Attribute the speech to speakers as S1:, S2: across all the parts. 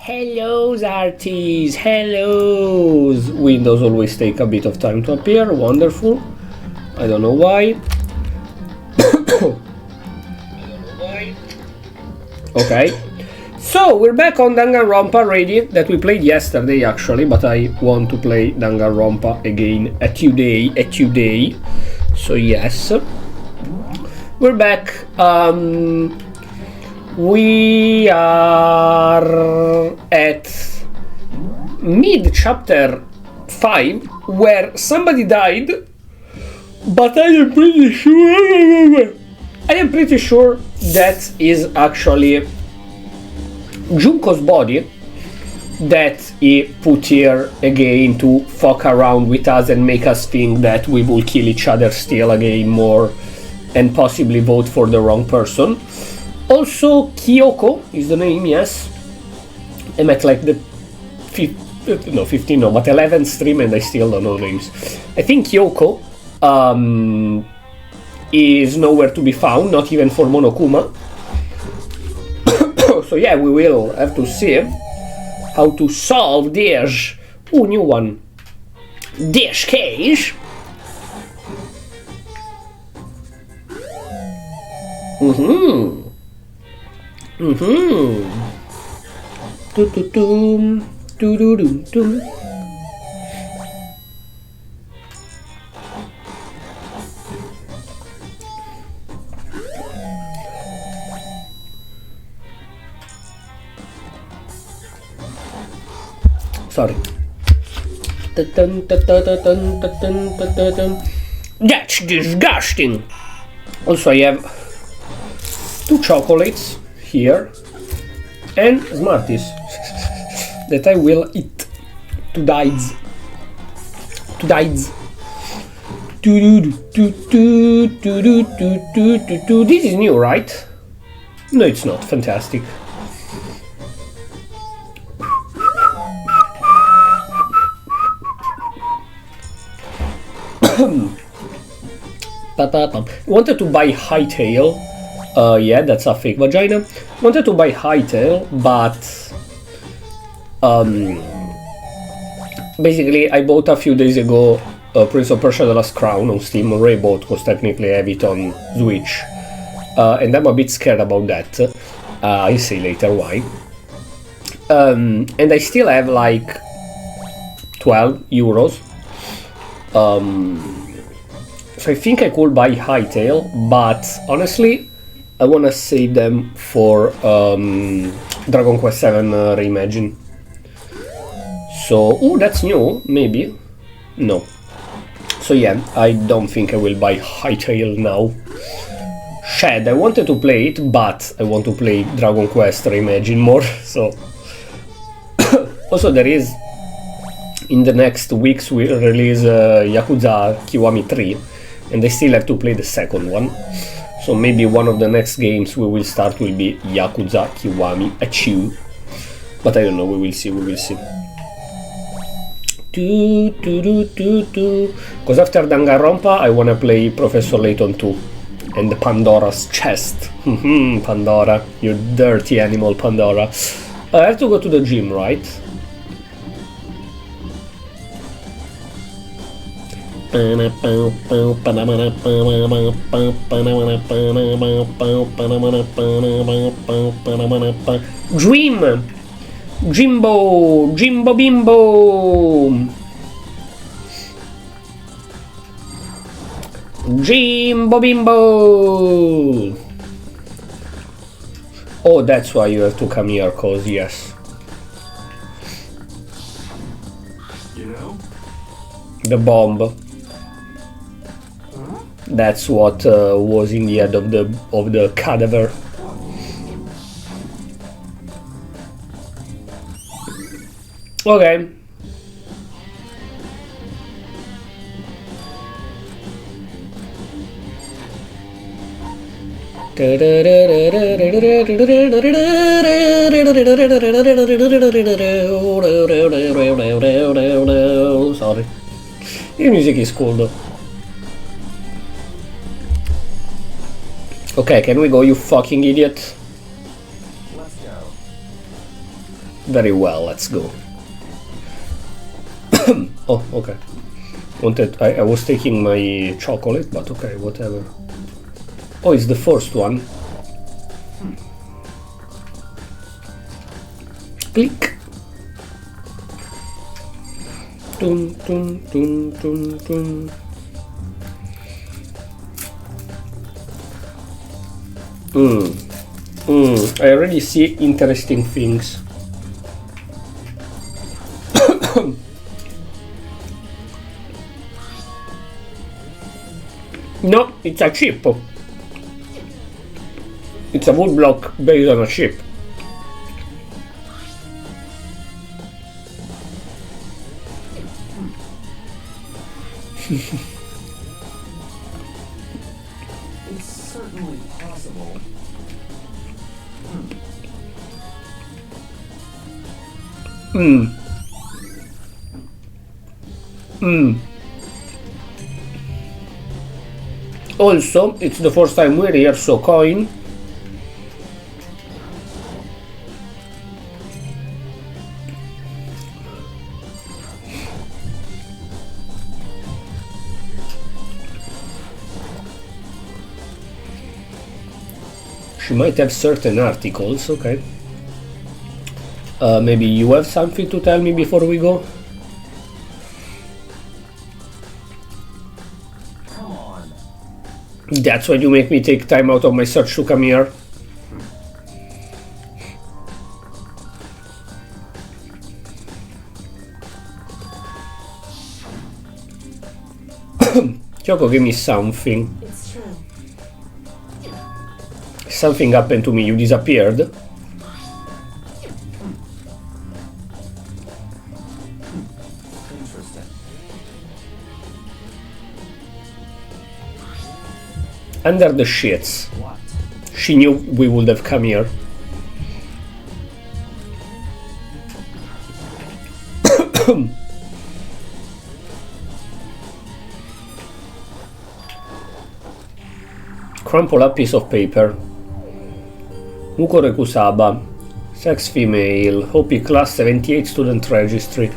S1: Hellos artists, hellos! Windows always take a bit of time to appear, wonderful. I don't know why. Okay. So, we're back on Danganronpa ready, that we played yesterday actually, but I want to play Danganronpa again today. So yes. We're back. We are at mid-chapter 5, where somebody died, but I am pretty sure that is actually Junko's body that he put here again to fuck around with us and make us think that we will kill each other still again more and possibly vote for the wrong person. Also, Kyoko is the name, yes. I'm at like the 11th stream and I still don't know names. I think Kyoko is nowhere to be found, not even for Monokuma. So yeah, we will have to see how to solve this. Ooh, new one. This case. Sorry. That's disgusting. Also, I have 2 chocolates here and Smarties that I will eat. To dies. This is new, right? No, it's not. Fantastic. Wanted to buy Hightail. Yeah, that's a fake vagina. Wanted to buy Hightail, but basically I bought a few days ago Prince of Persia: The Last Crown on Steam. Already bought, because technically I have it on Switch, and I'm a bit scared about that. I'll say later why. And I still have like 12 euros. So I think I could buy Hightail, but honestly I wanna save them for Dragon Quest 7 Reimagine. So, ooh, that's new, maybe? No. So yeah, I don't think I will buy Hightail now. Shed, I wanted to play it, but I want to play Dragon Quest Reimagine more, so... Also there is, in the next weeks we release Yakuza Kiwami 3, and I still have to play the second one. So maybe one of the next games we will start will be Yakuza Kiwami Achu. But I don't know, we will see. Because after Danganronpa I wanna play Professor Layton 2 and Pandora's Chest. Pandora, you dirty animal, Pandora. I have to go to the gym, right? Dream! Jimbo Bimbo! Jimbo Bimbo! Oh, that's why you have to come here, cause yes.
S2: You know?
S1: The bomb. That's what was in the head of the cadaver. Okay. Sorry. The music is cool though. Okay, can we go, you fucking idiot?
S2: Let's go.
S1: Very well, let's go. Oh, okay. I was taking my chocolate, but okay, whatever. Oh, it's the first one. Click. Dun, dun, dun, dun, dun. I already see interesting things. No, it's a chip. It's a wood block based on a chip.
S2: It's certainly possible.
S1: Also, it's the first time we're here, so coin. She might have certain articles, okay. Maybe you have something to tell me before we go?
S2: Come on.
S1: That's why you make me take time out of my search to come here. Kyoko, give me something.
S3: It's true.
S1: Something happened to me, you disappeared.
S2: Interesting.
S1: Under the sheets.
S2: What?
S1: She knew we would have come here. Crumple up piece of paper. Mukore Kusaba. Sex female. OP class 78 student registry.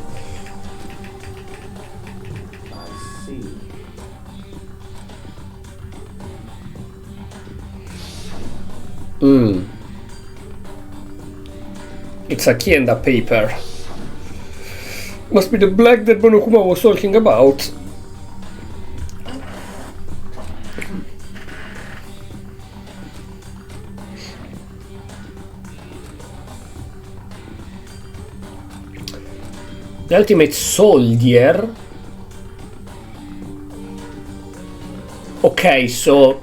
S2: I see.
S1: It's a key and a paper. Must be the black that Monokuma was talking about. The ultimate soldier. Okay, so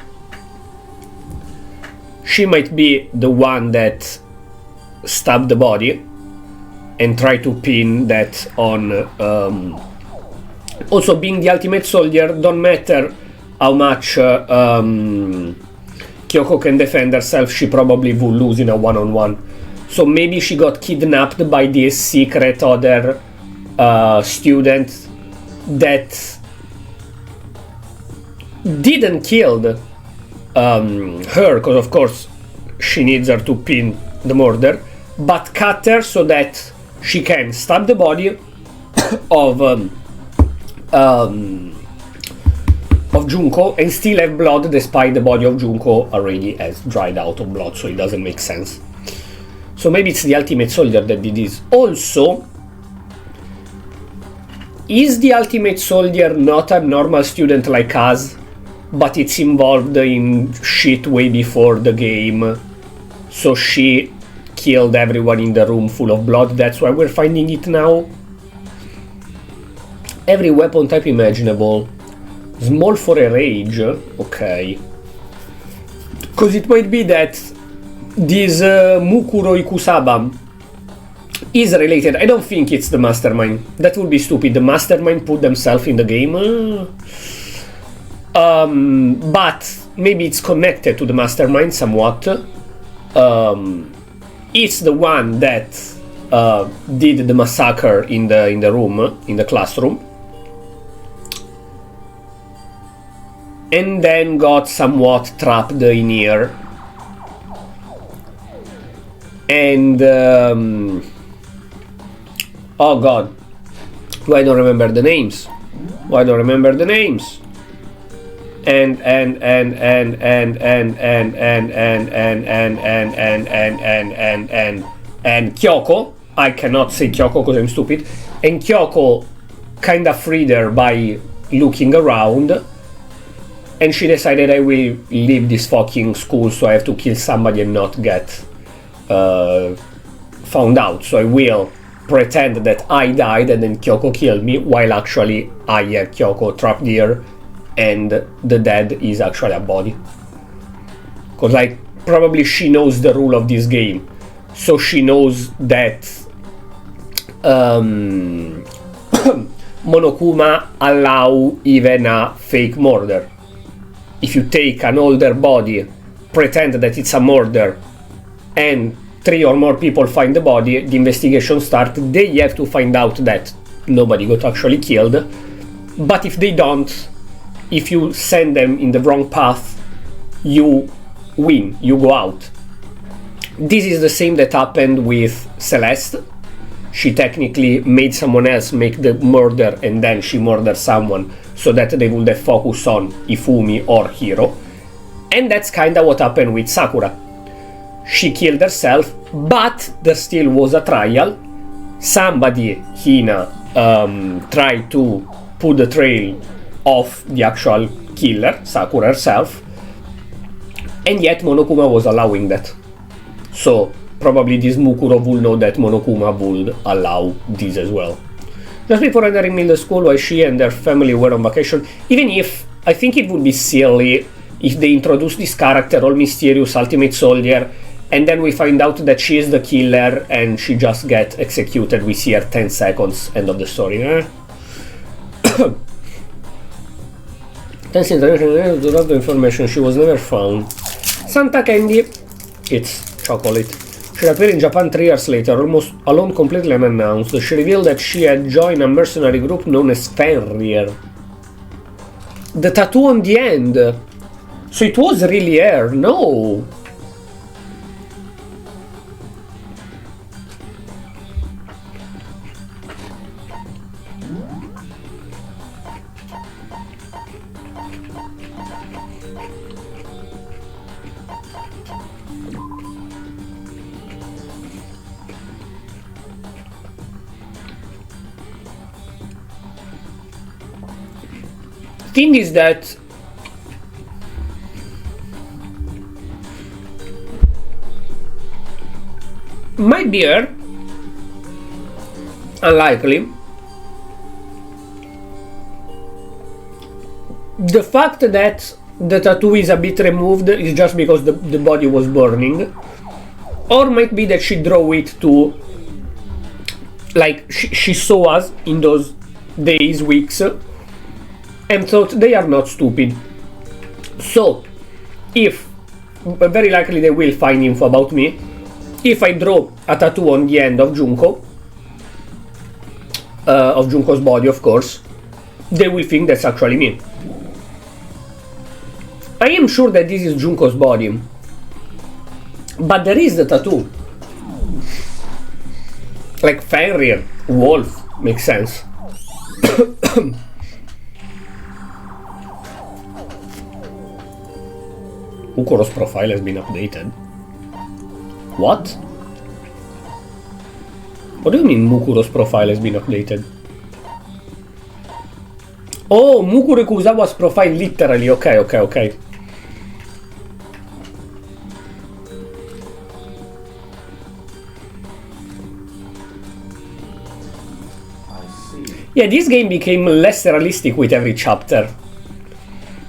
S1: she might be the one that stabbed the body and tried to pin that on. Also, being the ultimate soldier, don't matter how much Kyoko can defend herself, she probably will lose in a one-on-one. So maybe she got kidnapped by this secret other student that didn't kill her, because of course she needs her to pin the murder, but cut her so that she can stab the body of Junko and still have blood, despite the body of Junko already has dried out of blood, so it doesn't make sense. So maybe it's the ultimate soldier that did this. Also, is the ultimate soldier not a normal student like us, but it's involved in shit way before the game, so she killed everyone in the room full of blood, that's why we're finding it now? Every weapon type imaginable. Small for a rage, okay. Because it might be that this Mukuro Ikusaba is related. I don't think it's the mastermind. That would be stupid. The mastermind put themselves in the game. But maybe it's connected to the mastermind somewhat. It's the one that did the massacre in the room, in the classroom, and then got somewhat trapped in here. And Oh god. Why don't remember the names? Why don't remember the names? And Kyoko. I cannot say Kyoko because I'm stupid. And Kyoko kinda freed her by looking around. And she decided I will leave this fucking school, so I have to kill somebody and not get found out. So I will pretend that I died and then Kyoko killed me, while actually I have Kyoko trapped here and the dead is actually a body. Because like probably she knows the rule of this game. So she knows that Monokuma allow even a fake murder. If you take an older body, pretend that it's a murder, and 3 or more people find the body, the investigation starts, they have to find out that nobody got actually killed. But if they don't, if you send them in the wrong path, you win, you go out. This is the same that happened with Celeste. She technically made someone else make the murder and then she murdered someone so that they would have focus on Ifumi or Hiro. And that's kinda what happened with Sakura. She killed herself, but there still was a trial. Somebody, Hina, tried to put the trail of the actual killer, Sakura herself, and yet Monokuma was allowing that. So probably this Mukuro will know that Monokuma would allow this as well. Just before entering middle school, while she and her family were on vacation, even if I think it would be silly if they introduce this character, all mysterious ultimate soldier, and then we find out that she is the killer and she just gets executed. We see her 10 seconds, end of the story. Thanks international to the information, she was never found. Santa Candy, it's chocolate. She appeared in Japan 3 years later, almost alone, completely unannounced. She revealed that she had joined a mercenary group known as Fenrir. The tattoo on the end. So it was really her, no. Thing is that might be her, unlikely. The fact that the tattoo is a bit removed is just because the body was burning, or might be that she drew it to, like she saw us in those days, weeks, and thought they are not stupid. So, if, very likely they will find info about me, if I draw a tattoo on the end of Junko, of Junko's body of course, they will think that's actually me. I am sure that this is Junko's body, but there is the tattoo. Like Fenrir, wolf, makes sense. Mukuro's profile has been updated. What? What do you mean Mukuro's profile has been updated? Oh, Mukuro Kuzawa's profile literally, okay. Yeah, this game became less realistic with every chapter.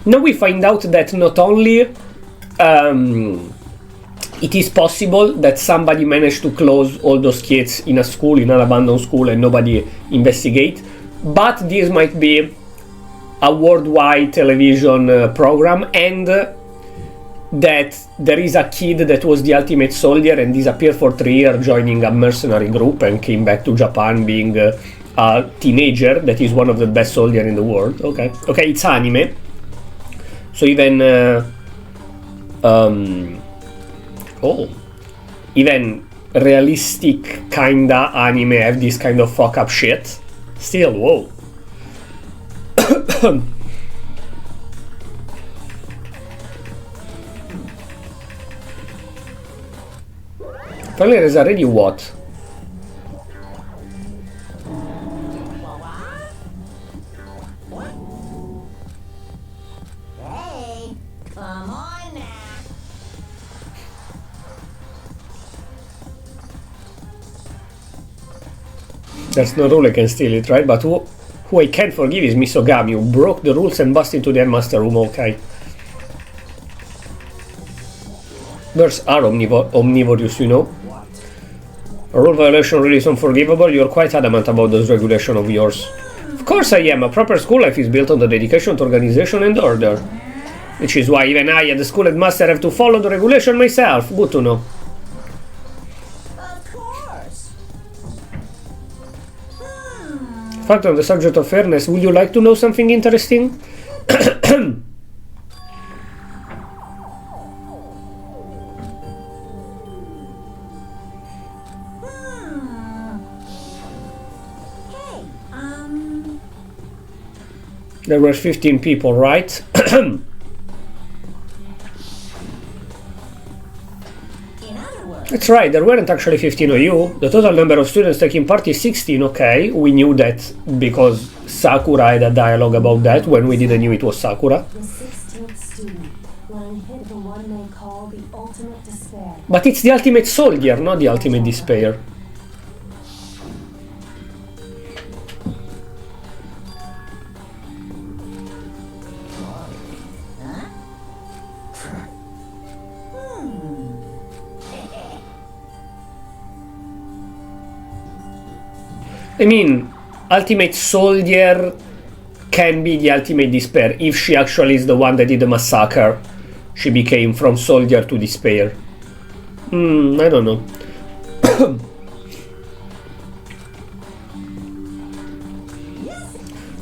S1: Now we find out that not only it is possible that somebody managed to close all those kids in a school, in an abandoned school, and nobody investigate, but this might be a worldwide television program, and that there is a kid that was the ultimate soldier and disappeared for 3 years joining a mercenary group and came back to Japan being a teenager that is one of the best soldiers in the world. Okay, it's anime, so even even realistic kinda anime have this kind of fuck up shit. Still, whoa. Finally, there's already what?
S3: Hey, come on now.
S1: There's no rule I can steal it, right? But who I can't forgive is Misogami, who broke the rules and bust into the headmaster room, okay. There's are omnivorous, you know. A rule violation really is unforgivable. You're quite adamant about those regulations of yours. Of course I am. A proper school life is built on the dedication to organization and order. Which is why even I, at the school headmaster, have to follow the regulation myself. Good to know.
S3: Of course.
S1: In fact, on the subject of fairness, would you like to know something interesting?
S3: Hey,
S1: There were 15 people, right?
S3: in other words,
S1: That's right, there weren't actually 15 of you. The total number of students taking part is 16, okay? We knew that because Sakura had a dialogue about that when we didn't know it was Sakura.
S4: The 16th student, laying hid the one they call the ultimate despair.
S1: But it's the ultimate soldier, not the ultimate despair. I mean, ultimate soldier can be the ultimate despair. If she actually is the one that did the massacre, she became from soldier to despair. I don't know.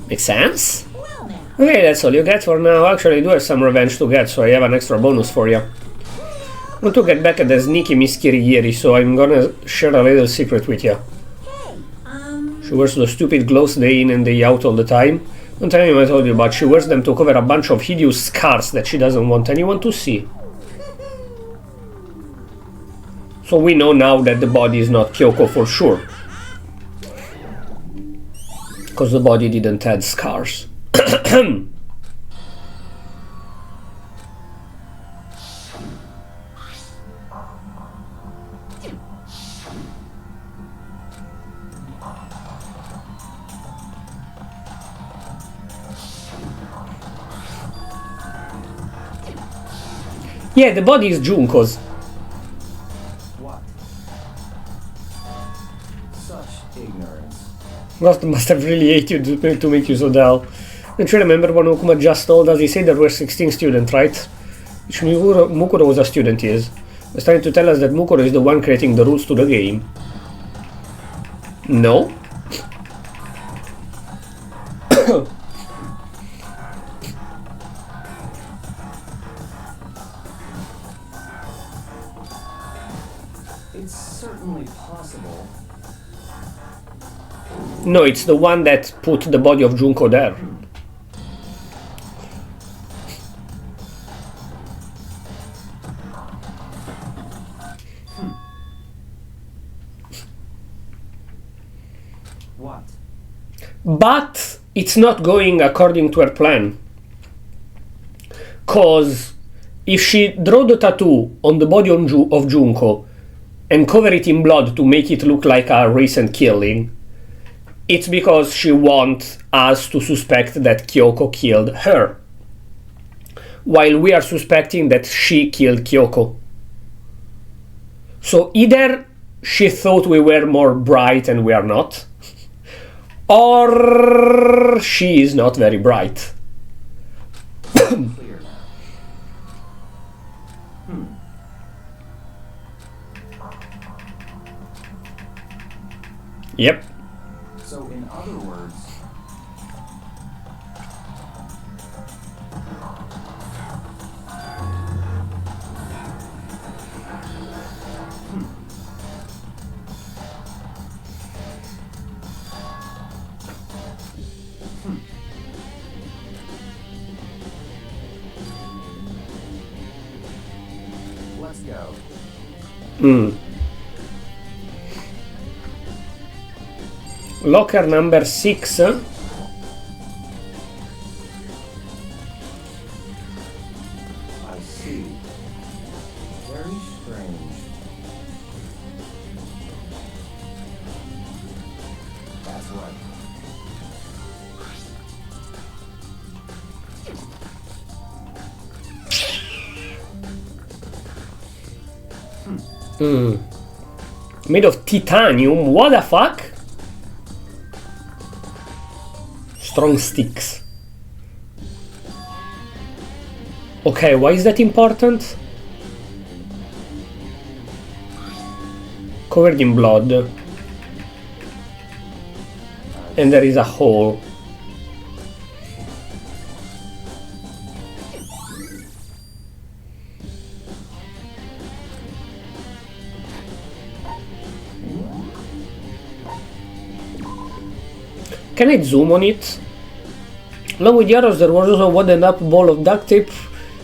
S1: Makes sense?
S3: well now.
S1: Okay, that's all you get for now. Actually, I do have some revenge to get, so I have an extra bonus for you. I want to get back at the sneaky Miss Kirigiri, so I'm gonna share a little secret with you.
S3: Hey,
S1: She wears those stupid gloves day in and day out all the time. Don't tell me what I told you, but she wears them to cover a bunch of hideous scars that she doesn't want anyone to see. So we know now that the body is not Kyoko for sure. Because the body didn't have scars. Yeah, the body is Junko's.
S2: What? Such ignorance.
S1: Must have really hated you to make you so dull. Don't you remember when Okuma just told us? He said there were 16 students, right? Which Mukuro was a student, he is. He was trying to tell us that Mukuro is the one creating the rules to the game. No?
S2: It's certainly possible.
S1: No, it's the one that put the body of Junko there.
S2: What?
S1: But it's not going according to her plan. Cause if she draw the tattoo on the body of Junko and cover it in blood to make it look like a recent killing, it's because she wants us to suspect that Kyoko killed her, while we are suspecting that she killed Kyoko. So either she thought we were more bright and we are not, or she is not very bright.
S2: Clear.
S1: Yep.
S2: So in other words,
S1: Locker number 6.
S2: I see. Very strange. That's right.
S1: Made of titanium? What the fuck? Strong sticks. Okay, why is that important? Covered in blood. And there is a hole. Can I zoom on it? Along with the arrows, there was also a wadded up ball of duct tape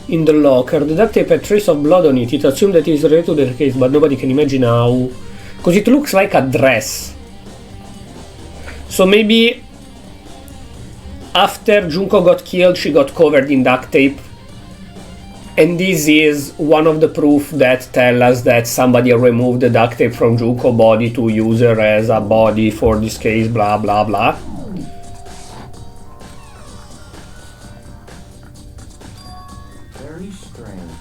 S1: in the locker. The duct tape had trace of blood on it. It assumed that it is related to the case, but nobody can imagine how. Because it looks like a dress. So maybe after Junko got killed, she got covered in duct tape. And this is one of the proof that tell us that somebody removed the duct tape from Junko's body to use her as a body for this case, blah blah blah.
S2: Very strange.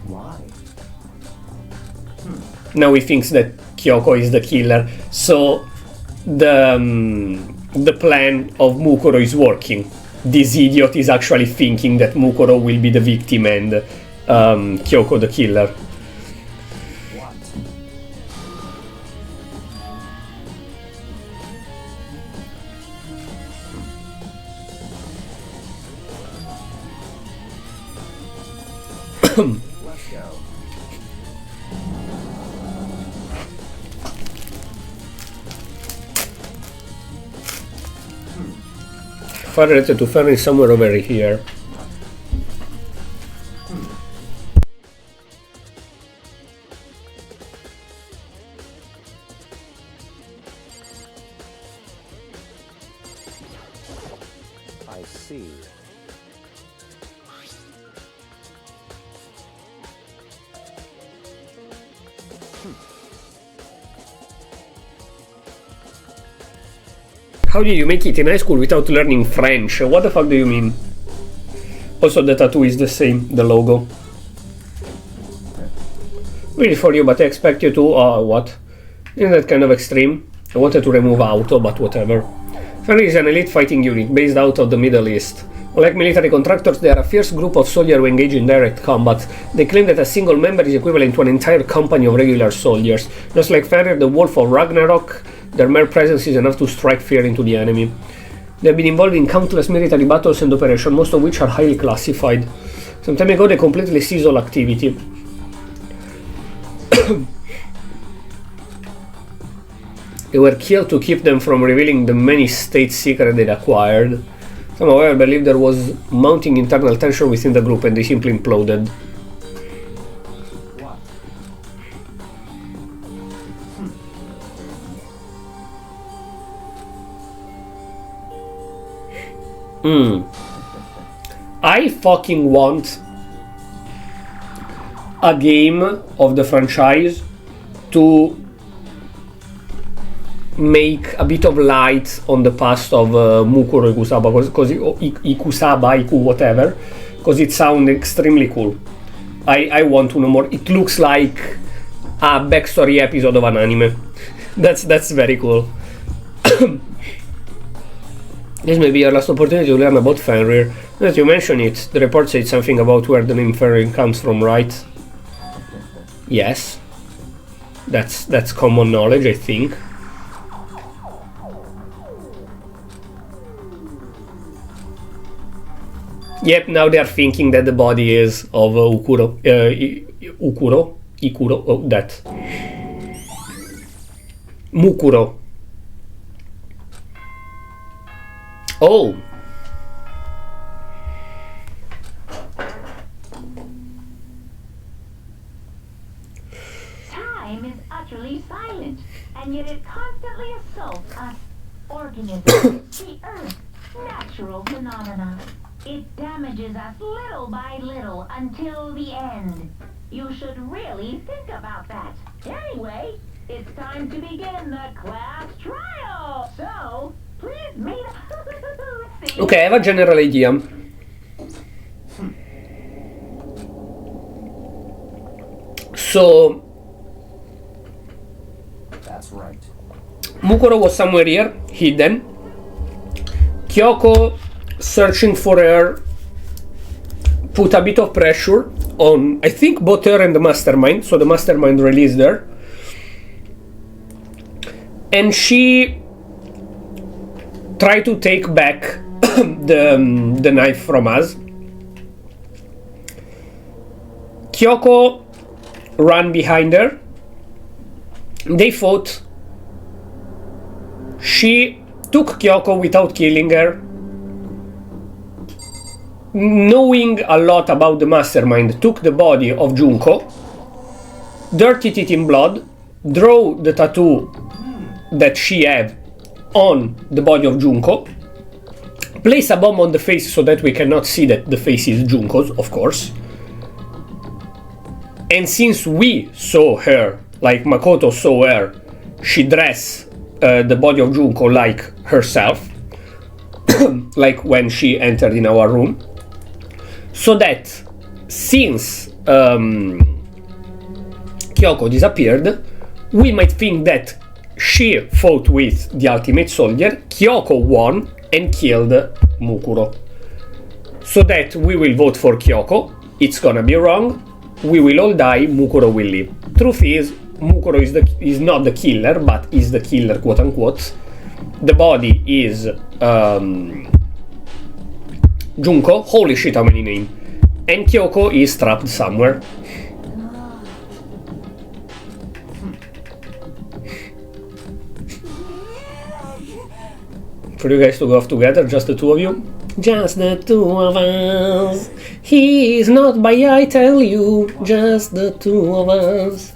S2: Why?
S1: Now he thinks that Kyoko is the killer, so the plan of Mukuro is working. This idiot is actually thinking that Mukuro will be the victim and Kyoko the killer.
S2: What? Let's go.
S1: Far to Franix somewhere over here.
S2: I see.
S1: How did you make it in high school without learning French? What the fuck do you mean? Also, the tattoo is the same, the logo. Really for you, but I expect you to... what? Isn't that kind of extreme? I wanted to remove auto, but whatever. Franix is an elite fighting unit based out of the Middle East. Unlike military contractors, they are a fierce group of soldiers who engage in direct combat. They claim that a single member is equivalent to an entire company of regular soldiers. Just like Fenrir, the Wolf of Ragnarok, their mere presence is enough to strike fear into the enemy. They have been involved in countless military battles and operations, most of which are highly classified. Some time ago, they completely ceased all activity. They were killed to keep them from revealing the many state secrets they'd acquired. Some, however, believed there was mounting internal tension within the group and they simply imploded.
S2: What?
S1: I fucking want a game of the franchise to make a bit of light on the past of Mukuro Ikusaba, because Ikusaba, whatever, because it sounds extremely cool. I want to know more. It looks like a backstory episode of an anime. That's very cool. This may be your last opportunity to learn about Fenrir. Now that you mention it, the report said something about where the name Fenrir comes from, right? Yes. That's common knowledge, I think. Yep, now they are thinking that the body is of Ikuro, that. Mukuro. Oh.
S5: time is utterly silent, and yet it constantly assaults us organisms, the Earth, natural phenomena. It damages us little by little until the end. You should really think about that. Anyway, it's time to begin the class trial. So, please meet. See?
S1: Ok, I have a general idea. So,
S2: That's right.
S1: Mukuro was somewhere here, hidden. Kyoko, searching for her, put a bit of pressure on, I think, both her and the Mastermind. So the Mastermind released her. And she tried to take back the knife from us. Kyoko ran behind her. They fought. She took Kyoko without killing her. Knowing a lot about the Mastermind, took the body of Junko, dirtied it in blood, drew the tattoo that she had on the body of Junko, place a bomb on the face so that we cannot see that the face is Junko's, of course. And since we saw her, like Makoto saw her, she dressed the body of Junko like herself, like when she entered in our room. So that since Kyoko disappeared, we might think that she fought with the Ultimate Soldier, Kyoko won and killed Mukuro. So that we will vote for Kyoko, it's gonna be wrong, we will all die, Mukuro will live. Truth is, Mukuro is not the killer, but is the killer, quote unquote. The body is Junko, holy shit how many names. And Kyoko is trapped somewhere. For you guys to go off together, just the two of you? Just the two of us. He is not by I tell you, just the two of us.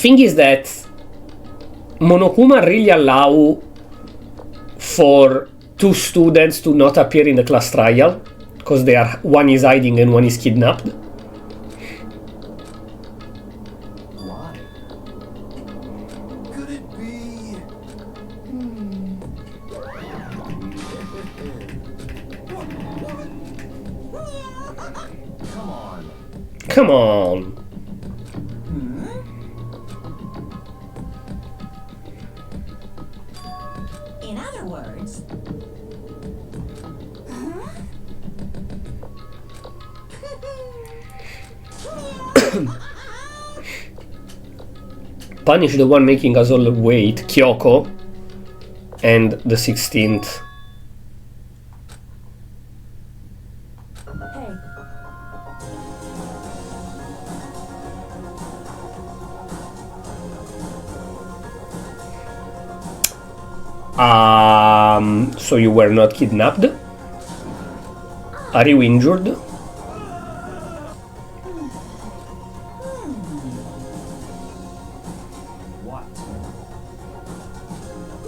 S1: Thing is that Monokuma really allow for two students to not appear in the class trial because one is hiding and one is kidnapped.
S2: Why? Could it be? Come on.
S1: Come on.
S3: In other words,
S1: Punish the one making us all wait, Kyoko, and the 16th.
S4: Hey,
S1: So you were not kidnapped? Are you injured?
S2: What?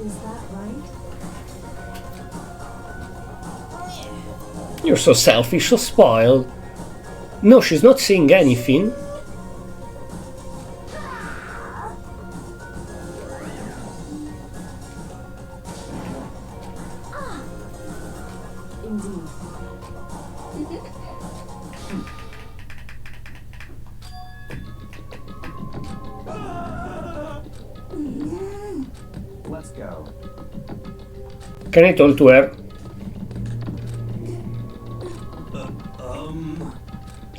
S4: is that right?
S1: You're so selfish, so spoiled. No, she's not saying anything.
S4: Indeed.
S2: Let's go.
S1: Can I talk to her?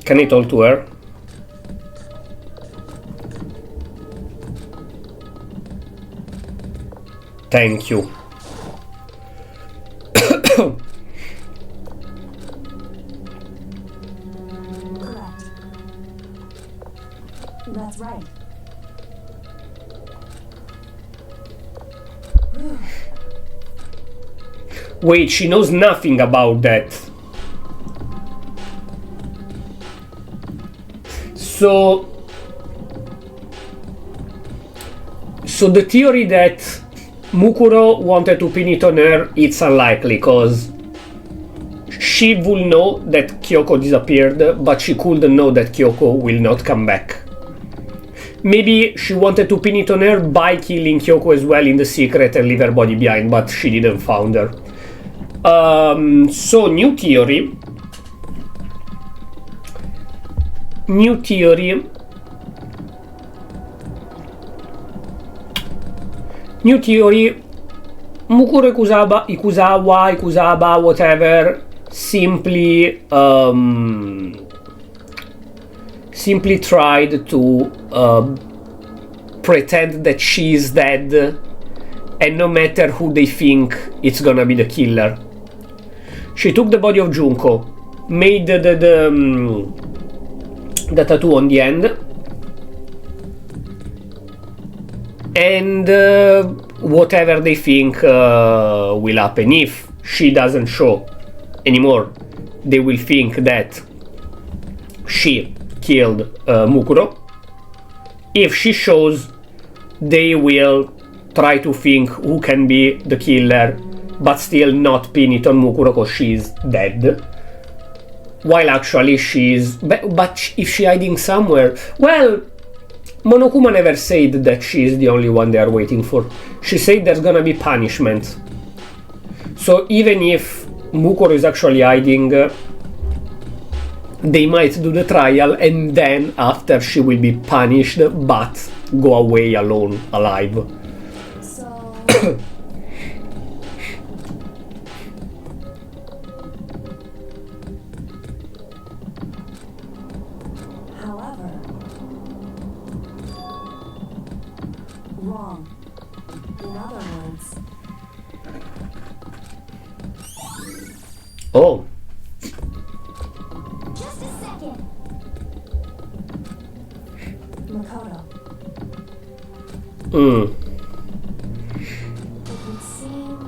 S1: Can I talk to her? Thank you.
S4: Correct. That's right.
S1: Wait, she knows nothing about that. So the theory that Mukuro wanted to pin it on her, it's unlikely, cause she will know that Kyoko disappeared, but she couldn't know that Kyoko will not come back. Maybe she wanted to pin it on her by killing Kyoko as well in the secret and leave her body behind, but she didn't found her. So new theory. Mukuro Ikuzawa, whatever, simply tried to pretend that she is dead, and no matter who they think, it's gonna be the killer. She took the body of Junko, made the tattoo on the end, and whatever they think will happen. If she doesn't show anymore, they will think that she killed Mukuro. If she shows, they will try to think who can be the killer, but still not pin it on Mukuro because she's dead. While actually she's... But if she's hiding somewhere... Well, Monokuma never said that she's the only one they are waiting for. She said there's gonna be punishment. So even if Mukuro is actually hiding, they might do the trial, and then after she will be punished, but go away alone, alive.
S4: So... However... Wrong. In other words...
S1: Oh.
S3: Just a second.
S4: Makoto.
S1: Hmm.
S4: It would seem...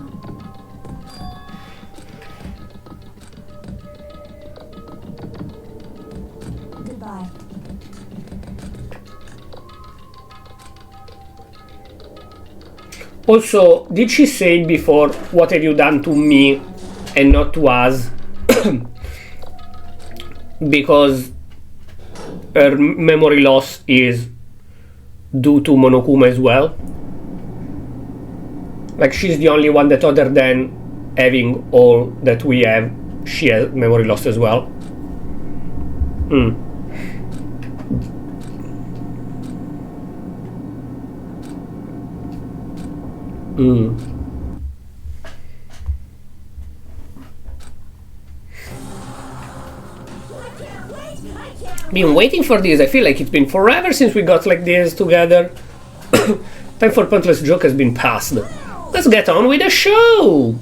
S4: Goodbye.
S1: Also, did she say before, what have you done to me and not to us? Because her memory loss is due to Monokuma as well. Like, she's the only one that, other than having all that we have, she has memory loss as well. Hmm. Hmm. Been waiting for this. I feel like it's been forever since we got like this together. Time for pointless joke has been passed. Let's get on with the show.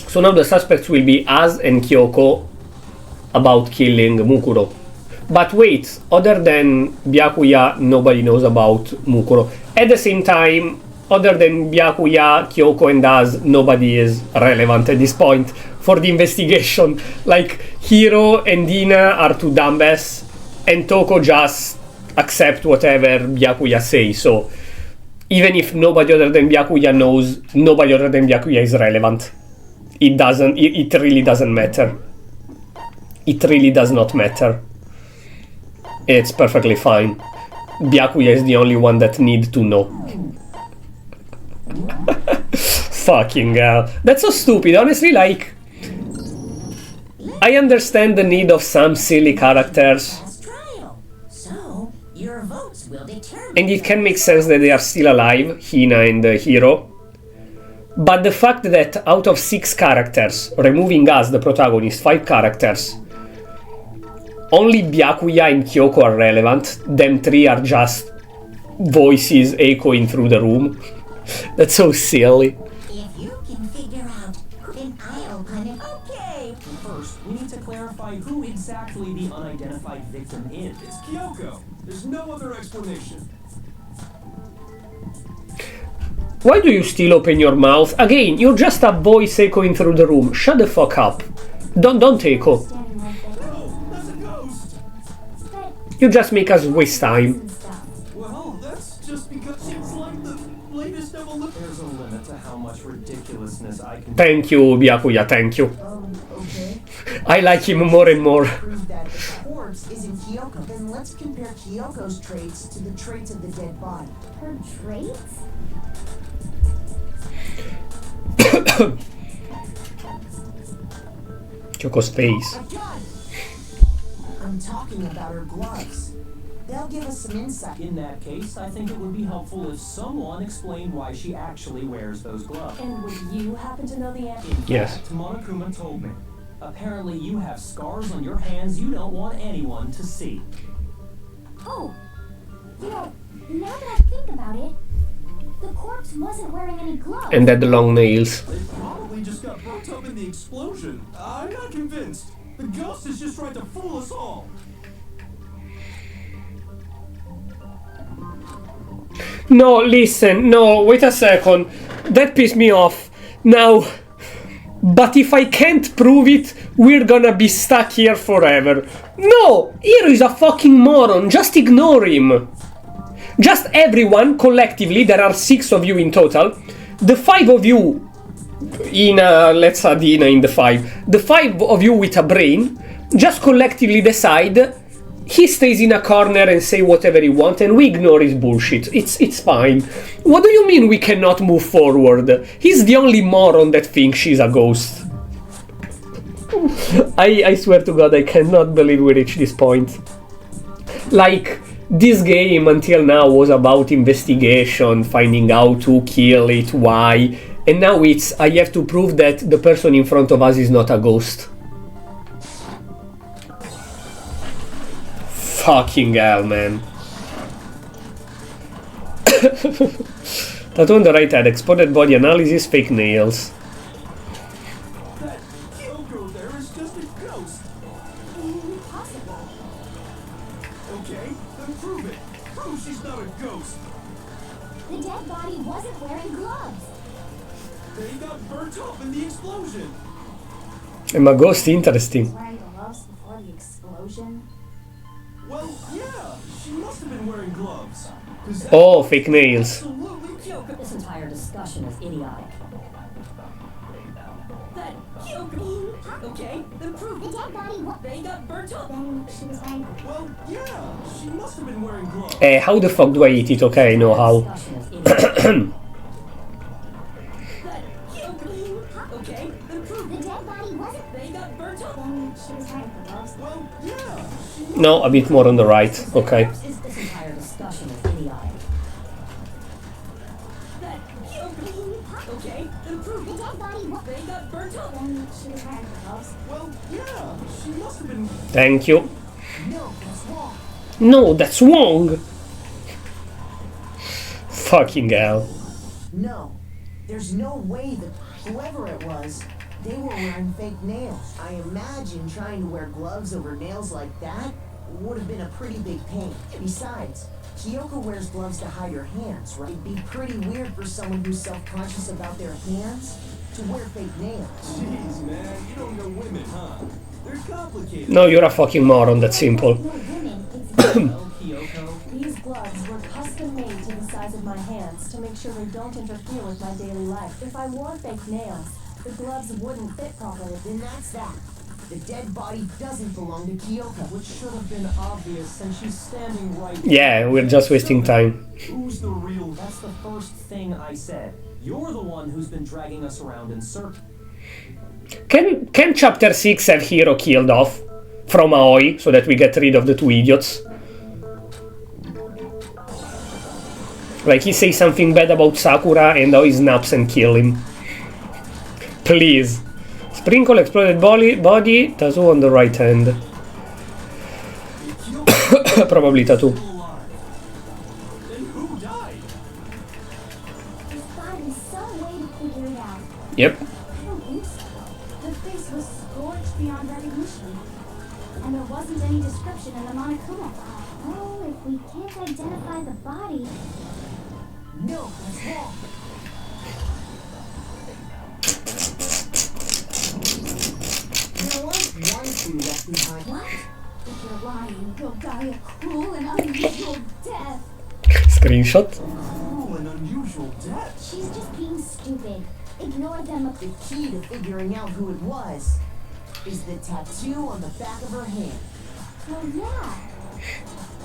S1: So now the suspects will be Az and Kyoko about killing Mukuro. But wait, other than Byakuya, nobody knows about Mukuro. At the same time, other than Byakuya, Kyoko and Az, nobody is relevant at this point for the investigation. Like, Hiro and Dina are two dumbass, and Toko just accept whatever Byakuya says. So even if nobody other than Byakuya knows, nobody other than Byakuya is relevant. It really doesn't matter. It really does not matter. It's perfectly fine. Byakuya is the only one that needs to know. Fucking hell. That's so stupid. Honestly, like... I understand the need of some silly characters.
S3: Last trial. So, your votes will determine...
S1: And it can make sense that they are still alive, Hina and Hiro. But the fact that out of 6 characters, removing us, the protagonist, 5 characters, only Byakuya and Kyoko are relevant, them 3 are just voices echoing through the room. That's so silly.
S3: If you can figure out, then I'll punish...
S2: Okay. First, we need to clarify who exactly the unidentified victim is. It's Kyoko. There's no other explanation.
S1: Why do you still open your mouth? Again, you're just a voice echoing through the room. Shut the fuck up. Don't echo.
S4: Standing right there.
S1: You just make us waste time.
S4: And stuff.
S2: Well, that's just because it's like the latest evolution. There's a limit to how much ridiculousness I can.
S1: Thank you, Byakuya, thank you.
S6: Okay.
S1: I like him more and more.
S6: Prove that the corpse isn't Kyoko. Then let's compare Kyoko's traits to the traits of the dead body.
S4: Her traits?
S1: Kyoko's face.
S6: I got it. I'm talking about her gloves. They'll give us some insight.
S2: In that case, I think it would be helpful if someone explained why she actually wears those gloves.
S4: And would you happen to know the answer?
S2: In
S1: Yes.
S2: fact, Monokuma told me. Apparently you have scars on your hands you don't want anyone to see.
S7: Oh, you know, now that I think about it, the corpse wasn't wearing any gloves.
S1: And had the long nails.
S2: They probably just got burnt up in the explosion. I'm not convinced. The ghost is just trying to fool us all.
S1: No, listen, no, wait a second. That pissed me off. Now, but if I can't prove it, we're gonna be stuck here forever. No! Hiro is a fucking moron, just ignore him. Just everyone, collectively, there are 6 of you in total. The 5 of you in, let's add Ina in the 5. The 5 of you with a brain, just collectively decide he stays in a corner and say whatever he wants and we ignore his bullshit. It's fine. What do you mean we cannot move forward? He's the only moron that thinks she's a ghost. I swear to God, I cannot believe we reached this point. Like, this game until now was about investigation, finding out who killed it, why, and now it's I have to prove that the person in front of us is not a ghost. Fucking hell, man. Tattoo on the right head, exploded body analysis, fake nails.
S2: That Kyoko there is just a ghost.
S7: Impossible.
S2: Okay, then prove it. Prove she's not a ghost.
S7: The dead body wasn't wearing gloves.
S2: They got burnt up in the explosion.
S1: Am a ghost interesting?
S4: Wearing gloves before the explosion?
S2: Well, yeah, she must have been wearing gloves. 'Cause that
S1: Oh, fake nails.
S2: absolutely Kyoko.
S3: This entire discussion is idiotic.
S7: That Kyoko. Okay, then prove the dead body. They got burnt up. Then she was wearing.
S2: Well, yeah, she must have been wearing gloves.
S1: How the fuck do I eat it? Okay, I know how.
S3: Discussion is idiotic.
S7: That Kyoko. Okay, then prove the dead body wasn't. They got burnt up. Then she was wearing gloves.
S2: Well, yeah,
S1: No, a bit more on the right. Okay.
S3: This entire discussion is idiotic.
S7: That Kyoko. Okay, then prove the dead body. They got burnt up. Then she was wearing gloves.
S2: well, yeah, she must have been.
S1: Thank you.
S6: No, that's wrong.
S1: No, that's wrong. Fucking hell.
S6: No. There's no way that whoever it was, they were wearing fake nails. I imagine trying to wear gloves over nails like that would have been a pretty big pain. Besides, Kyoko wears gloves to hide her hands, right? It'd be pretty weird for someone who's self-conscious about their hands to wear fake nails.
S2: Jeez, man, you don't know women, huh? They're complicated.
S1: No, you're a fucking moron, that's simple.
S4: No women, it's
S2: Well, Kyoko,
S4: These gloves were custom made to the size of my hands to make sure they don't interfere with my daily life. If I wore fake nails, the gloves wouldn't fit properly.
S6: Then that's that. The dead body doesn't belong to Kyoko.
S2: which should have been obvious since she's standing right.
S1: Yeah, we're just wasting time.
S2: Who's the real? That's the first thing I said. You're the one who's been dragging us around in circles.
S1: Can chapter 6 have Hiro killed off from Aoi so that we get rid of the 2 idiots? Like he says something bad about Sakura and Aoi snaps and kill him. Please. Sprinkle exploded body, tattoo on the right hand. Probably tattoo.
S2: Alive. Then who died?
S7: There's gotta be some way to figure it out.
S1: Yep.
S7: I don't think so. The face was scorched beyond recognition. And there wasn't any description in the Monokuma file. Oh, if we can't identify the body.
S6: No, that's wrong. There was one clue left behind.
S7: What? If you're lying, you'll die a cruel and unusual death.
S1: Screenshot.
S2: Cruel and unusual death.
S7: She's just being stupid. Ignore them.
S6: The key to figuring out who it was is the tattoo on the back of her hand.
S7: Well, yeah.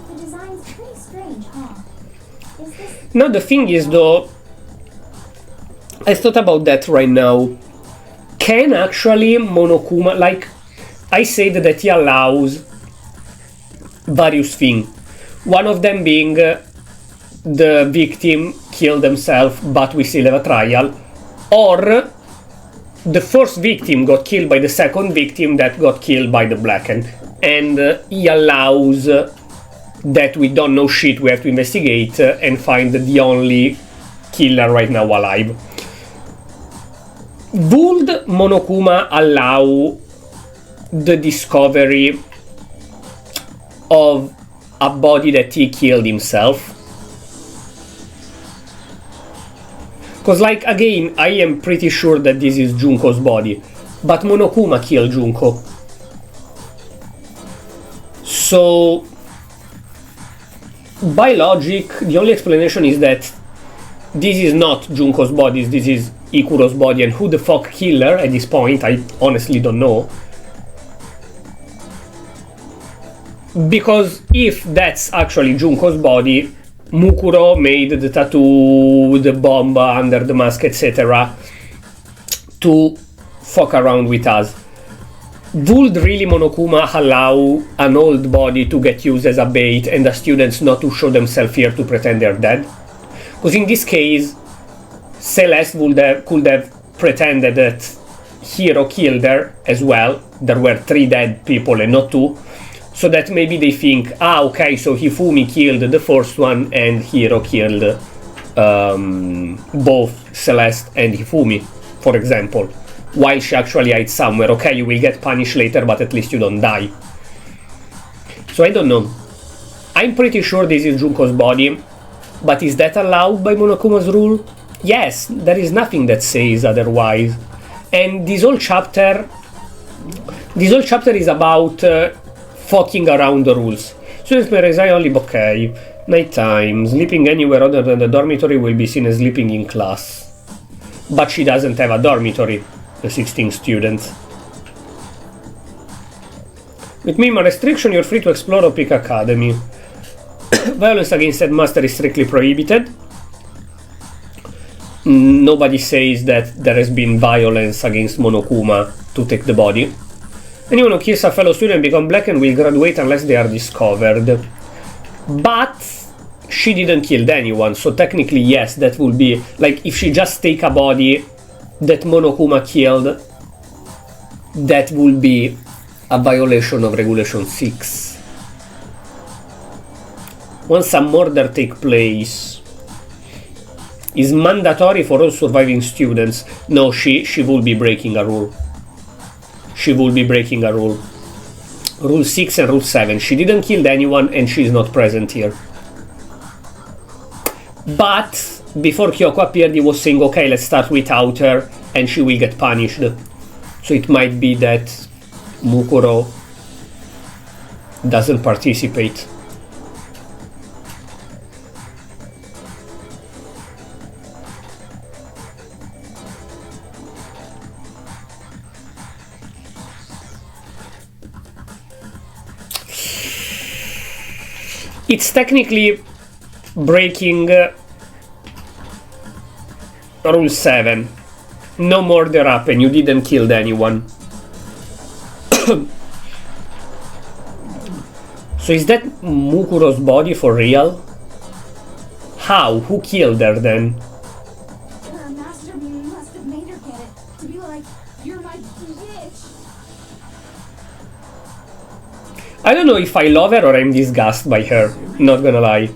S7: The design's pretty strange, huh? Is this...
S1: No, the thing is though, I thought about that right now. Can actually Monokuma, like, I said that he allows various things. One of them being the victim killed themselves, but we still have a trial. Or the first victim got killed by the second victim that got killed by the Blackened. And he allows that we don't know shit, we have to investigate and find the only killer right now alive. Would Monokuma allow the discovery of a body that he killed himself? Because, like, again, I am pretty sure that this is Junko's body, but Monokuma killed Junko. So, by logic, the only explanation is that this is not Junko's body, this is Ikuro's body, and who the fuck killed her at this point, I honestly don't know. Because if that's actually Junko's body, Mukuro made the tattoo, the bomb under the mask, etc. to fuck around with us. Would really Monokuma allow an old body to get used as a bait and the students not to show themselves here to pretend they're dead? Because in this case, Celeste could have pretended that Hiro killed her as well. There were 3 dead people and not 2. So that maybe they think, ah, okay, so Hifumi killed the first one and Hiro killed both Celeste and Hifumi, for example. While she actually hides somewhere. Okay, you will get punished later, but at least you don't die. So I don't know. I'm pretty sure this is Junko's body, but is that allowed by Monokuma's rule? Yes, there is nothing that says otherwise. And this whole chapter is about fucking around the rules. Students may reside only okay. Nighttime. Sleeping anywhere other than the dormitory will be seen as sleeping in class. But she doesn't have a dormitory, the 16 students. With minimum restriction, you're free to explore or pick academy. Violence against headmaster is strictly prohibited. Nobody says that there has been violence against Monokuma to take the body. Anyone who kills a fellow student become blackened will graduate unless they are discovered. But she didn't kill anyone, so technically yes, that would be like if she just take a body that Monokuma killed, that would be a violation of Regulation 6. Once a murder takes place, is mandatory for all surviving students. No, she will be breaking a rule. She will be breaking a rule. Rule 6 and Rule 7. She didn't kill anyone and she is not present here. But before Kyoko appeared, he was saying, okay, let's start without her and she will get punished. So it might be that Mukuro doesn't participate. It's technically breaking Rule 7. No murder happened, you didn't kill anyone. So is that Mukuro's body for real? How? Who killed her then?
S7: Her mastermind must have made her get it. To be like, you're my bitch.
S1: I don't know if I love her or I'm disgusted by her, not gonna lie.
S2: They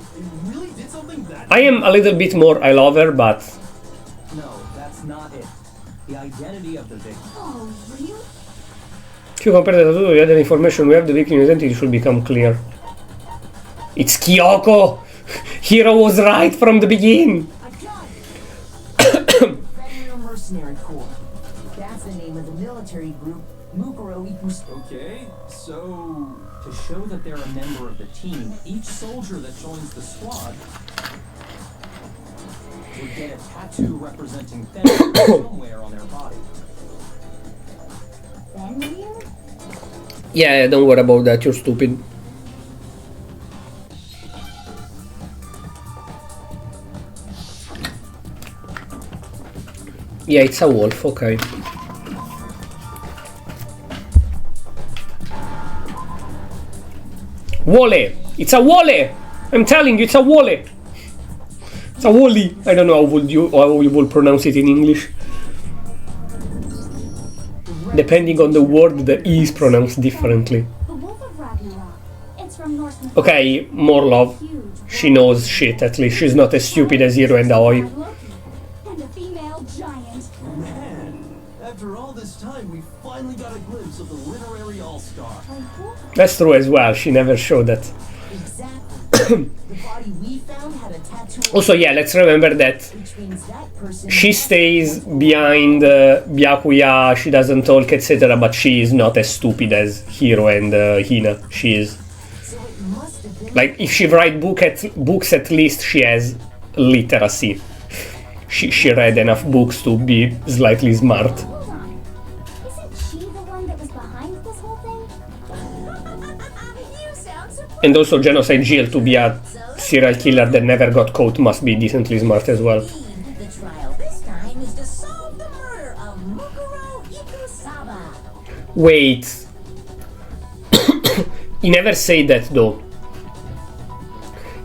S2: really did something that...
S1: I am a little bit more I love her, but...
S2: No, that's not it. The identity of the victim.
S7: Oh, really?
S1: If you compare the tattoo to the other information we have, the victim's identity should become clear. It's Kyoko! Hiro was right from the beginning!
S6: I got it! Federal Mercenary Corps. That's the name of the military group
S2: Mukuro equals... Okay, so... To show that they're a member of the team, each soldier that joins the squad would get a tattoo representing Franix somewhere on their body.
S7: Fenrir?
S1: Yeah, don't worry about that, you're stupid. Yeah, it's a wolf, okay. Wole! It's a wole! I'm telling you, it's a wole! It's a wally! I don't know how you would pronounce it in English. Depending on the word, the E is pronounced differently.
S7: The Wolf of Ragnarok. It's from Norse mythology.
S1: Okay, more love. She knows shit, at least. She's not as stupid as Hiro and Aoi.
S7: And a female giant.
S2: Man, after all this time, we finally got a glimpse of the literary all-star.
S1: That's true as well, she never showed that.
S6: Exactly. The body we found had a tattoo.
S1: Also, yeah, let's remember that
S6: Which means that person.
S1: she stays behind Byakuya, she doesn't talk, etc., but she is not as stupid as Hiro and Hina. She is.
S6: So it must have been.
S1: Like, if she writes books, at least she has literacy. She read enough books to be slightly smart.
S7: Hold on. Isn't she the one that was behind this whole thing?
S3: You sound surprised.
S1: And also, Genocide Jill, to be a serial killer that never got caught, must be decently smart as well.
S3: The trial this time is to solve the murder of Mukuro Ikusaba.
S1: Wait. He never said that though.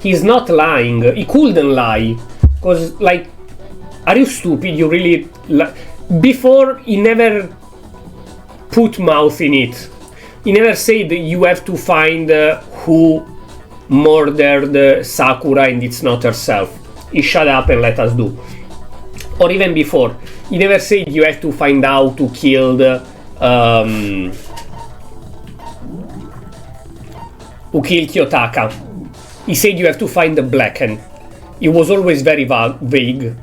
S1: He's not lying. He couldn't lie. Cause, like, are you stupid? You really... Before, he never put mouth in it. He never said you have to find who murdered Sakura and it's not herself. He shut up and let us do. Or even before, he never said you have to find out who killed Kiyotaka. He said you have to find the Blacken. It was always very vague.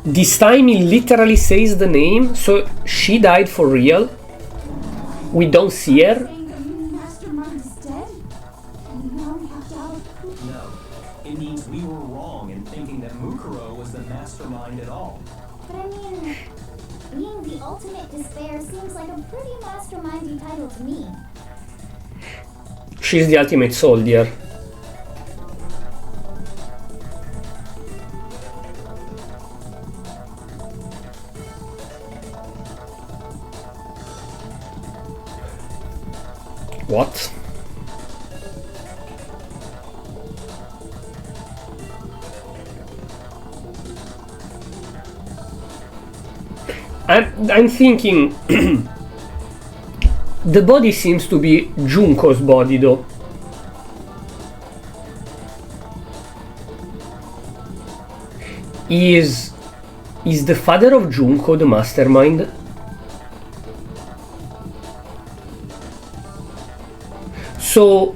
S1: This time he literally says the name, so she died for real. We don't see her.
S4: Saying that Mastermind is dead? And now we have to out.
S2: No, it means we were wrong in thinking that Mukuro was the mastermind at all.
S7: But I mean, being the ultimate despair seems like a pretty mastermindy title to me.
S1: She's the ultimate soldier. What? I'm thinking the body seems to be Junko's body though. Is the father of Junko the mastermind? So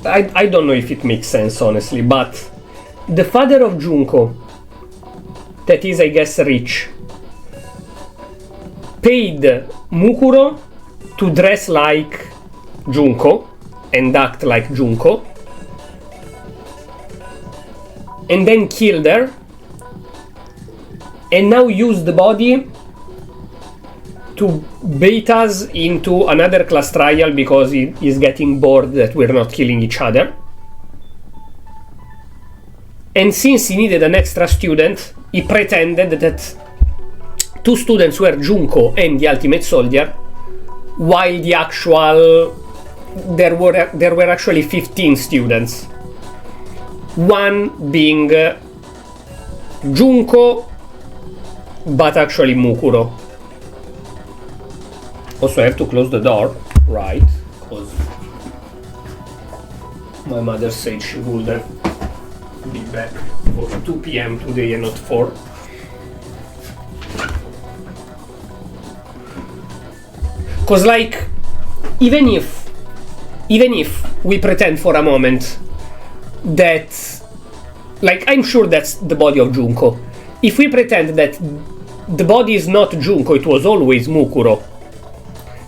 S1: I don't know if it makes sense honestly, but the father of Junko, that is I guess rich, paid Mukuro to dress like Junko and act like Junko, and then killed her, and now used the body to bait us into another class trial because he is getting bored that we're not killing each other. And since he needed an extra student, he pretended that 2 students were Junko and the Ultimate Soldier, while the actual... there were actually 15 students. One being Junko, but actually Mukuro. Also, I have to close the door, right? Because my mother said she would be back for 2 p.m. today and not 4. Because, like, even if we pretend for a moment that, like, I'm sure that's the body of Junko. If we pretend that the body is not Junko, it was always Mukuro.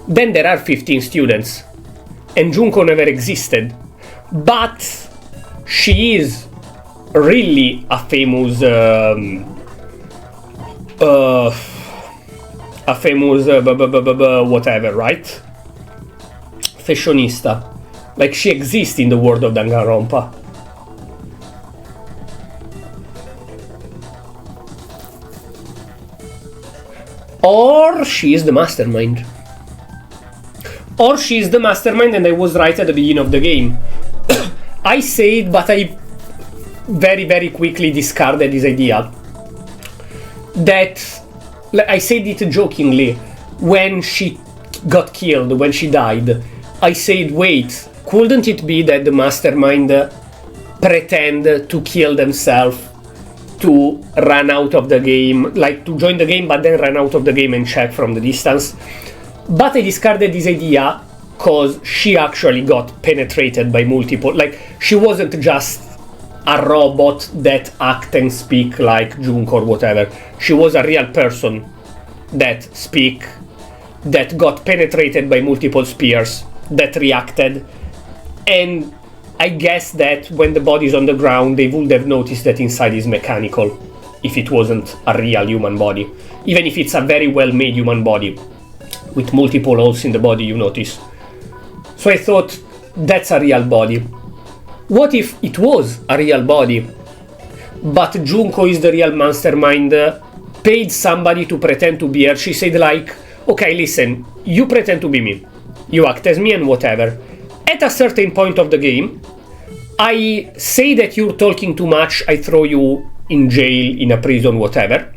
S1: Then there are 15 students, and Junko never existed. But she is really a famous whatever, right? Fashionista. Like, she exists in the world of Danganronpa. Or she is the mastermind. Or she is the mastermind and I was right at the beginning of the game. I said, but I very, very quickly discarded this idea. That, I said it jokingly, when she got killed, when she died, I said, wait, couldn't it be that the mastermind pretend to kill themselves to run out of the game, like to join the game but then run out of the game and check from the distance? But I discarded this idea because she actually got penetrated by multiple, like she wasn't just a robot that act and speak like Junko or whatever. She was a real person that speak, that got penetrated by multiple spears, that reacted, and I guess that when the body's on the ground they would have noticed that inside is mechanical if it wasn't a real human body. Even if it's a very well made human body with multiple holes in the body, you notice. So I thought, that's a real body. What if it was a real body, but Junko is the real mastermind, paid somebody to pretend to be her? She said like, okay, listen, you pretend to be me, you act as me and whatever. At a certain point of the game, I say that you're talking too much, I throw you in jail, in a prison, whatever.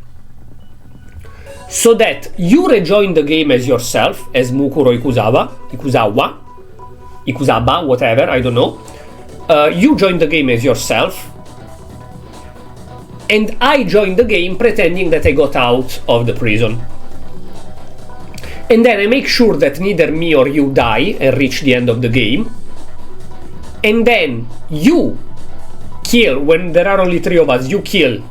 S1: So that you rejoin the game as yourself, as Mukuro Ikusaba, whatever, I don't know. You join the game as yourself, and I join the game pretending that I got out of the prison. And then I make sure that neither me or you die and reach the end of the game. And then you kill, when there are only 3 of us, you kill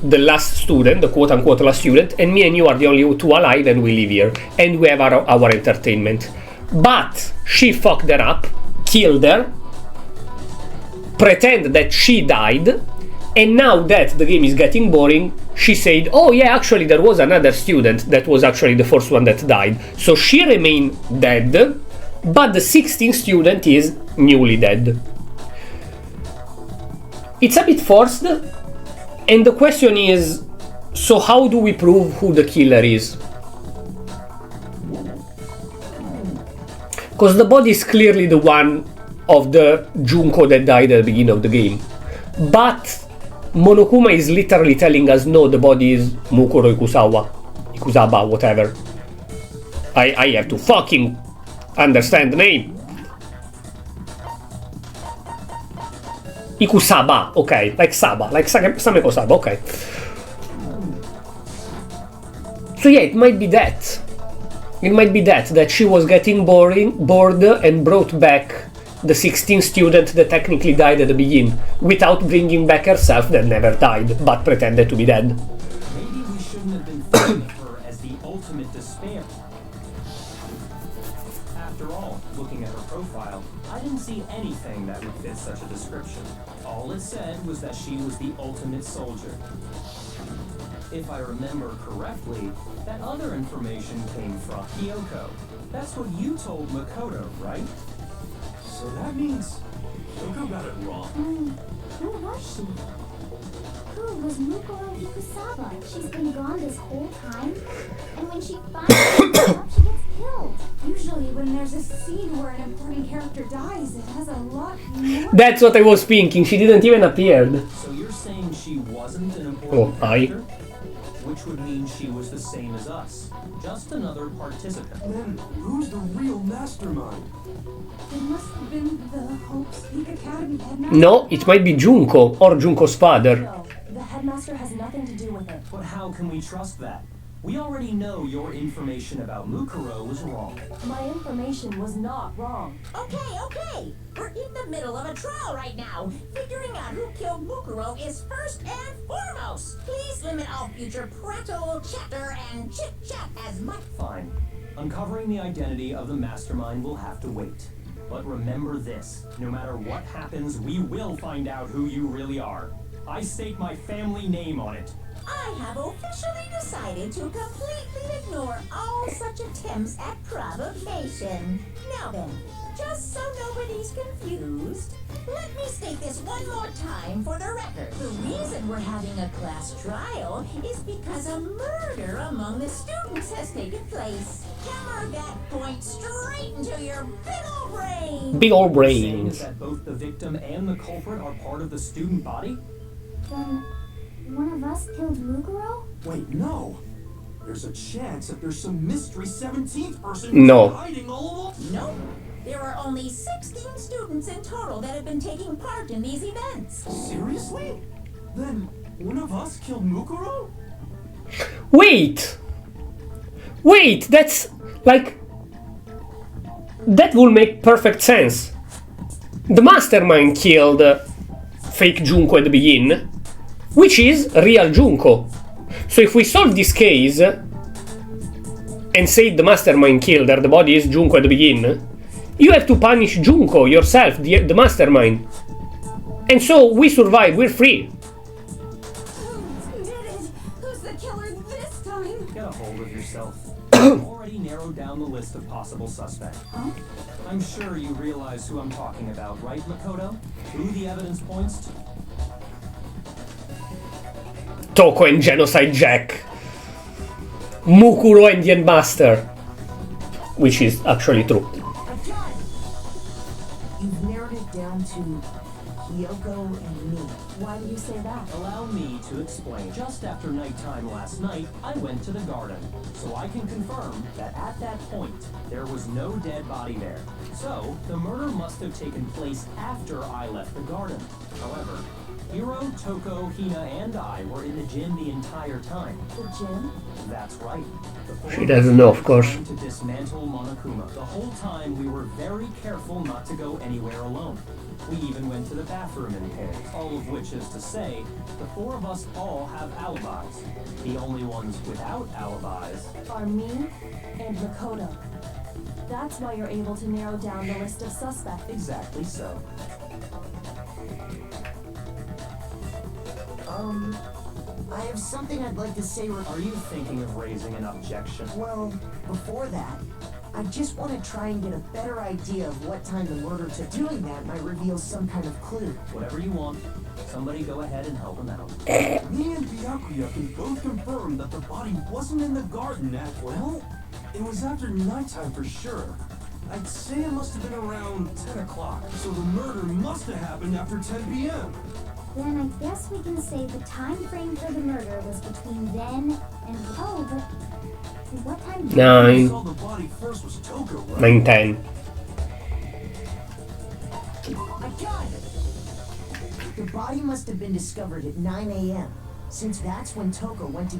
S1: the last student, the quote-unquote last student, and me and you are the only 2 alive and we live here. And we have our entertainment. But she fucked her up, killed her, pretend that she died, and now that the game is getting boring, she said, oh yeah, actually there was another student that was actually the first one that died. So she remained dead, but the 16th student is newly dead. It's a bit forced, and the question is, so how do we prove who the killer is? Because the body is clearly the one of the Junko that died at the beginning of the game. But Monokuma is literally telling us, no, the body is Mukuro Ikusaba, whatever. I have to fucking understand the name. Ikusaba, okay, like Saba, like Sameko Saba, okay. So yeah, it might be that. It might be that she was getting bored and brought back the 16th student that technically died at the beginning, without bringing back herself that never died, but pretended to be dead.
S2: Maybe we shouldn't have been thinking of her as the ultimate despair. After all, looking at her profile, I didn't see anything that would fit such a description. All it said was that she was the ultimate soldier. If I remember correctly, that other information came from Kyoko. That's what you told Makoto, right? So that means Kyoko got it wrong.
S7: Who was she? Who was Mukuro Ikusaba? She's been gone this whole time? And when she finally wakes up, she gets killed.
S4: Usually when there's a scene where an important character dies, it has a lot more...
S1: That's what I was thinking, she didn't even appear.
S2: So you're saying she wasn't an important character? Which would mean she was the same as us. Just another participant.
S8: Then who's the real mastermind?
S4: It must have been the Hope's Peak Academy headmaster.
S1: No, it might be Junko, or Junko's father.
S4: No, the headmaster has nothing to do with it.
S2: But how can we trust that? We already know your information about Mukuro was wrong.
S4: My information was not wrong.
S3: Okay. We're in the middle of a trial right now. Figuring out who killed Mukuro is first and foremost. Please limit all future prattle, chatter, and chit-chat as much.
S2: Fine. Uncovering the identity of the mastermind will have to wait. But remember this, no matter what happens, we will find out who you really are. I stake my family name on it.
S3: I have officially decided to completely ignore all such attempts at provocation. Now then, just so nobody's confused, let me state this one more time for the record. The reason we're having a class trial is because a murder among the students has taken place. Hammer that point straight into your big old brain.
S1: Big old
S2: Saying
S1: brains.
S2: that both the victim and the culprit are part of the student body?
S7: Then, one of us killed Mukuro?
S8: Wait, no. There's a chance that there's some mystery 17th person
S1: No.
S8: hiding all along.
S3: Nope. There are only 16 students in total that have been taking part in these events.
S8: Seriously? Then one of us killed Mukuro?
S1: Wait! Wait, that's like... That will make perfect sense. The mastermind killed fake Junko at the beginning, which is real Junko. So if we solve this case and say the mastermind killed her, the body is Junko at the beginning, you have to punish Junko yourself, the mastermind. And so we survive, we're free.
S4: Who did it? Who's the killer this time?
S2: Get a hold of yourself. I've already narrowed down the list of possible suspects.
S7: Huh?
S2: I'm sure you realize who I'm talking about, right, Makoto? Who the evidence points to?
S1: Toko and Genocide Jack. Mukuro and the Endmaster. Which is actually true.
S6: I've got it. You've narrowed it down to Kyoko and me.
S4: Why do you say that?
S2: Allow me to explain. Just after nighttime last night, I went to the garden, so I can confirm that at that point, there was no dead body there. So, the murder must have taken place after I left the garden. However, Hiro, Toko, Hina, and I were in the gym the entire time.
S4: The gym?
S2: That's right. The four
S1: She doesn't know, of course.
S2: trying to dismantle Monokuma. The whole time we were very careful not to go anywhere alone. We even went to the bathroom in pairs. All of which is to say, the four of us all have alibis. The only ones without alibis.
S4: Are me and Makoto. That's why you're able to narrow down the list of suspects.
S2: Exactly so.
S6: I have something I'd like to say.
S2: Are you thinking of raising an objection?
S6: Well, before that, I just want to try and get a better idea of what time the murder took. Doing that might reveal some kind of clue.
S2: Whatever you want. Somebody go ahead and help him out.
S8: Me and Byakuya can both confirm that the body wasn't in the garden at, well, it was after nighttime for sure. I'd say it must have been around 10 o'clock, so the murder must have happened after 10 p.m.
S7: Then I guess we can say the time frame for the murder was between then and but what time?
S8: Who
S1: 9,
S8: saw the body first was Toko, right?
S1: 9, 10.
S6: I got it! The body must have been discovered at 9 a.m., since that's when Toko went to...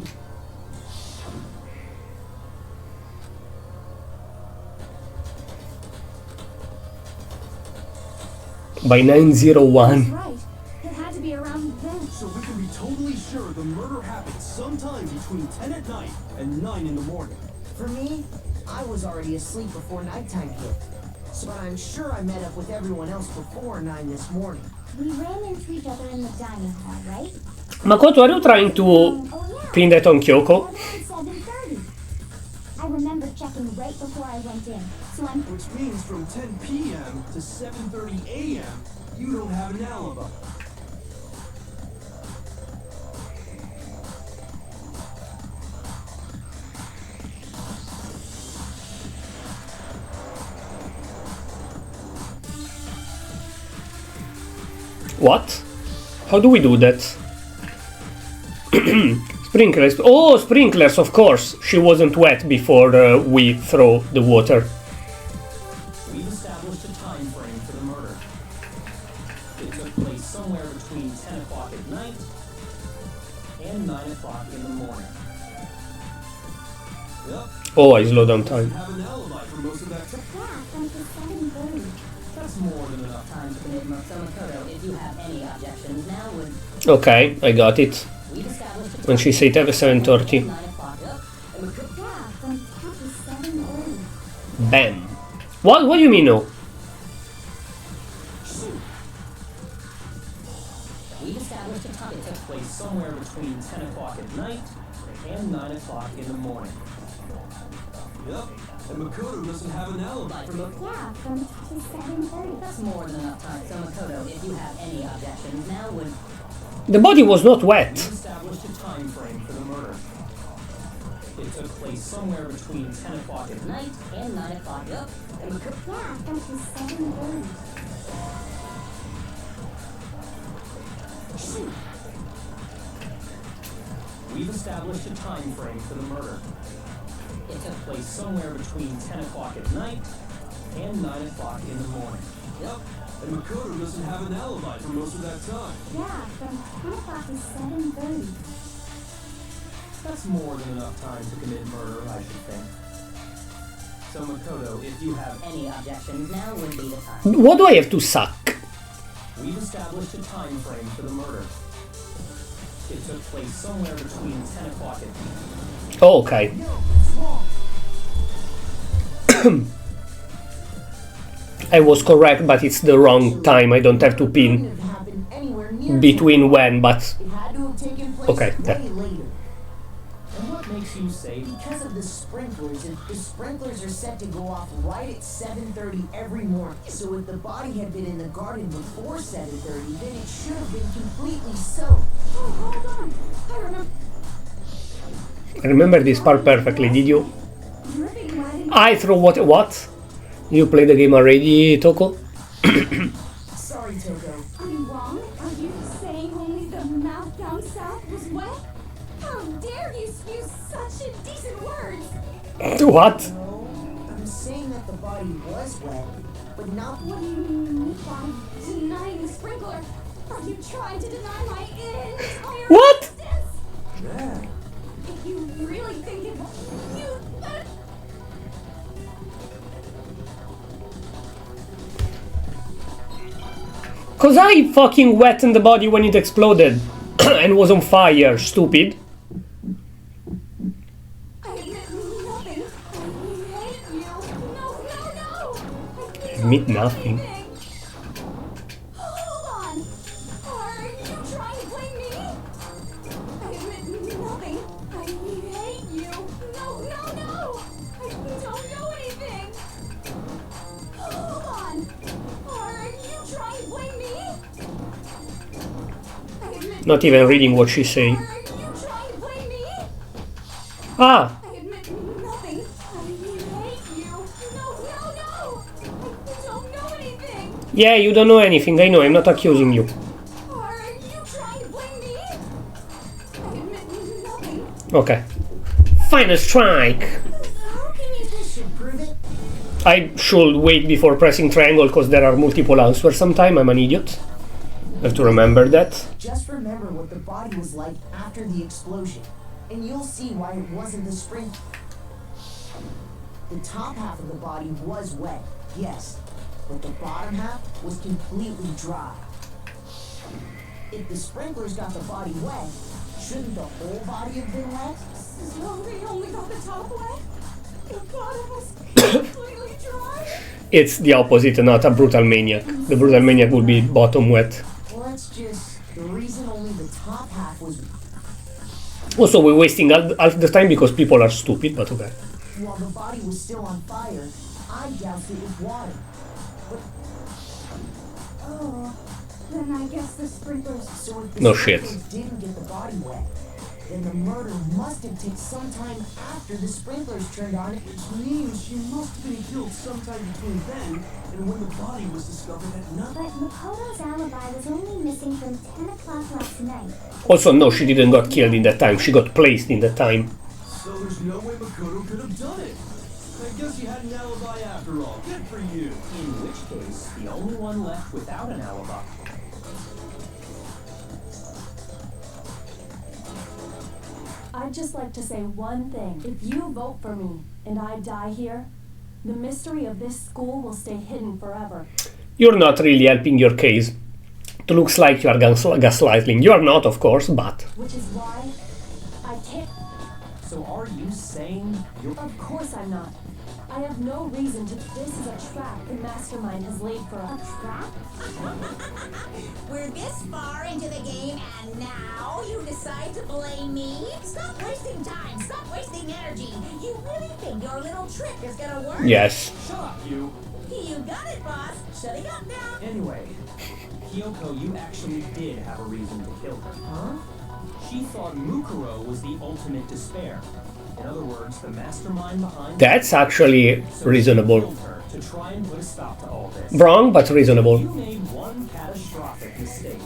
S1: By 9:01.
S7: Right. It had to be around then.
S8: So we can be totally sure the murder happened sometime between 10 at night and 9 in the morning.
S6: For me, I was already asleep before nighttime hit. So I'm sure I met up with everyone else before 9 this morning.
S7: We ran into each other in the dining hall, right?
S1: Makoto, are you trying to
S7: Oh yeah.
S1: pin that on Kyoko?
S7: Around 7:30. I remember checking right before I went in, so I'm
S8: Which means from 10 p.m. to 7:30 a.m., you don't have an alibi.
S1: What? How do we do that? Sprinklers. Oh, sprinklers, of course. She wasn't wet before we throw the water.
S2: We've established a time frame for the murder. It took place somewhere between 10 o'clock at night and 9 o'clock in the morning.
S8: Yep.
S1: Oh, I slow down time.
S8: Have an alibi for most of that time.
S7: Yeah, from the 7:30.
S2: That's more than enough time to commit murder. So Makoto, if you have any objections now, would
S1: Okay, I got it.
S2: we've established a
S1: When she said have 7:30.
S2: 9 o'clock. Yep. And Makoto,
S7: Yeah, from 10 to 7:30.
S1: Bam. What do you mean no?
S2: we've established a time. It took place somewhere between 10 o'clock at night and 9 o'clock in the morning.
S8: Yep. And Makoto doesn't have an alibi.
S2: From
S7: Yeah, from 10 to 7:30.
S2: That's more than enough time. So Makoto, if you have any objections now, would
S1: The body was not wet.
S2: we've established a time frame for the murder. It took place somewhere between 10 o'clock at night and 9 o'clock. Yep. And Makoto,
S7: Yeah, from 7:30.
S2: we've established a time frame for the murder. It took place somewhere between 10 o'clock at night and 9 o'clock in the morning.
S8: Yep. And Makoto doesn't have an alibi for most of that time.
S7: Yeah, from 10 o'clock to 7:30.
S2: That's more than enough time to commit murder, I should think. So Makoto, if you have any objections, now would be the time.
S1: What do I have to suck?
S2: We've established a time frame for the murder. It took place somewhere between 10 o'clock at night.
S1: Oh, okay. I was correct, but it's the wrong time. I don't have to pin
S6: Couldn't have happened anywhere near
S1: between when, but
S6: It had to have taken place
S1: Okay,
S6: way
S1: yeah.
S6: later.
S2: And what makes you say
S6: Because of the sprinklers, the sprinklers are set to go off right at 7:30 every morning. So if the body had been in the garden before 7:30, then it should have been completely soaked.
S7: Oh, hold on. I remember
S1: I remember this part perfectly. Did you?
S7: dripping wet in
S1: I throw what? You play the game already, Toko?
S6: Sorry, Toko.
S7: Are you wrong? Are you saying only the mouth down south was wet? How dare you use such indecent words?
S1: What?
S6: No, I'm saying that the body was wet, but not
S7: What do you mean by denying the sprinkler? Are you trying to deny my entire
S1: What?
S7: existence?
S8: Yeah.
S7: If you really think it, you
S1: Cause I fucking wetted the body when it exploded and was on fire, stupid.
S7: I admit nothing. I hate you. No. I
S1: Admit nothing.
S7: Hold on. Are you trying to blame me? I admit nothing. I hate you. No. I don't know anything. Hold on. Are you trying to blame me? I admit
S1: Not even reading what she's saying.
S7: Are you trying to blame me?
S1: Ah,
S7: I admit nothing. I hate you. No. I don't know anything.
S1: yeah, you don't know anything. I know, I'm not accusing you.
S7: Are you trying to blame me? I admit nothing.
S1: Okay. Final strike!
S6: How can you this should prove it?
S1: I should wait before pressing triangle because there are multiple answers sometime. I'm an idiot. I have to remember that.
S6: Just remember what the body was like after the explosion, and you'll see why it wasn't the spring. The top half of the body was wet, yes, but the bottom half was completely dry. If the sprinklers got the body wet, shouldn't the whole body have been wet?
S7: So they only got the top wet? The bottom was completely dry?
S1: It's the opposite, not a brutal maniac. The brutal maniac would be bottom wet.
S6: Well, that's just the reason only the top half was.
S1: Also, we're wasting half the time because people are stupid, but okay.
S6: While the body was still on fire, I doused it with water. But
S7: Oh, then I guess the sprinklers.
S6: so if the
S1: No shit.
S6: sprinklers didn't get the body wet, then the murder must have taken some time after the sprinklers turned on.
S8: Which means she must have been killed sometime between then and when the body was discovered at night.
S7: But Makoto's alibi was only missing from 10 o'clock last night.
S1: Also, no, she didn't got killed in that time. She got placed in that time.
S8: So there's no way Makoto could have done it. I guess he had an alibi after all. Good for you.
S2: in which case, the only one left without an alibi
S4: I'd just like to say one thing. If you vote for me and I die here, the mystery of this school will stay hidden forever.
S1: You're not really helping your case. It looks like you are gaslighting. You are not, of course, but...
S4: Which is why I can't...
S2: So are you saying you're...
S4: Of course I'm not. I have no reason to... This is a trap the Mastermind has laid for us.
S3: A trap? We're this far into the game and now you decide to blame me? Stop wasting time, stop wasting energy. You really think your little trick is gonna work?
S1: Yes.
S2: Shut up, you!
S3: You got it, boss. Shutting up now.
S2: Anyway, Kyoko, you actually did have a reason to kill her.
S6: Huh?
S2: She thought Mukuro was the ultimate despair. In other words, the mastermind behind...
S1: That's actually
S2: So
S1: reasonable.
S2: she killed her to try and put a stop to all this.
S1: Wrong, but reasonable.
S2: You made one catastrophic mistake.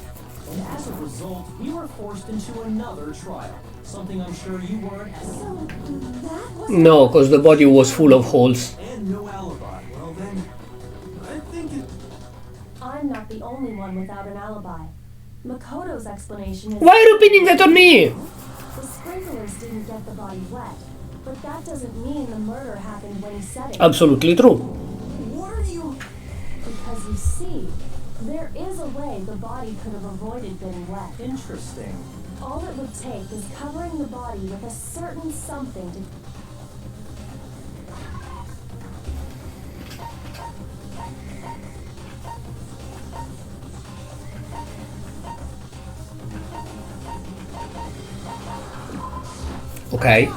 S2: And as a result, we were forced into another trial. Something I'm sure you weren't as...
S3: So that was...
S1: No, because the body was full of holes.
S8: And no alibi. Well then, I think it...
S4: I'm not the only one without an alibi. Makoto's explanation is...
S1: Why are you pinning that on me?
S4: The sprinklers didn't get the body wet. But that doesn't mean the murder happened when he said it.
S1: Absolutely true.
S6: What are you...
S4: Because you see, there is a way the body could have avoided getting wet.
S2: Interesting.
S4: All it would take is covering the body with a certain something to...
S1: Okay.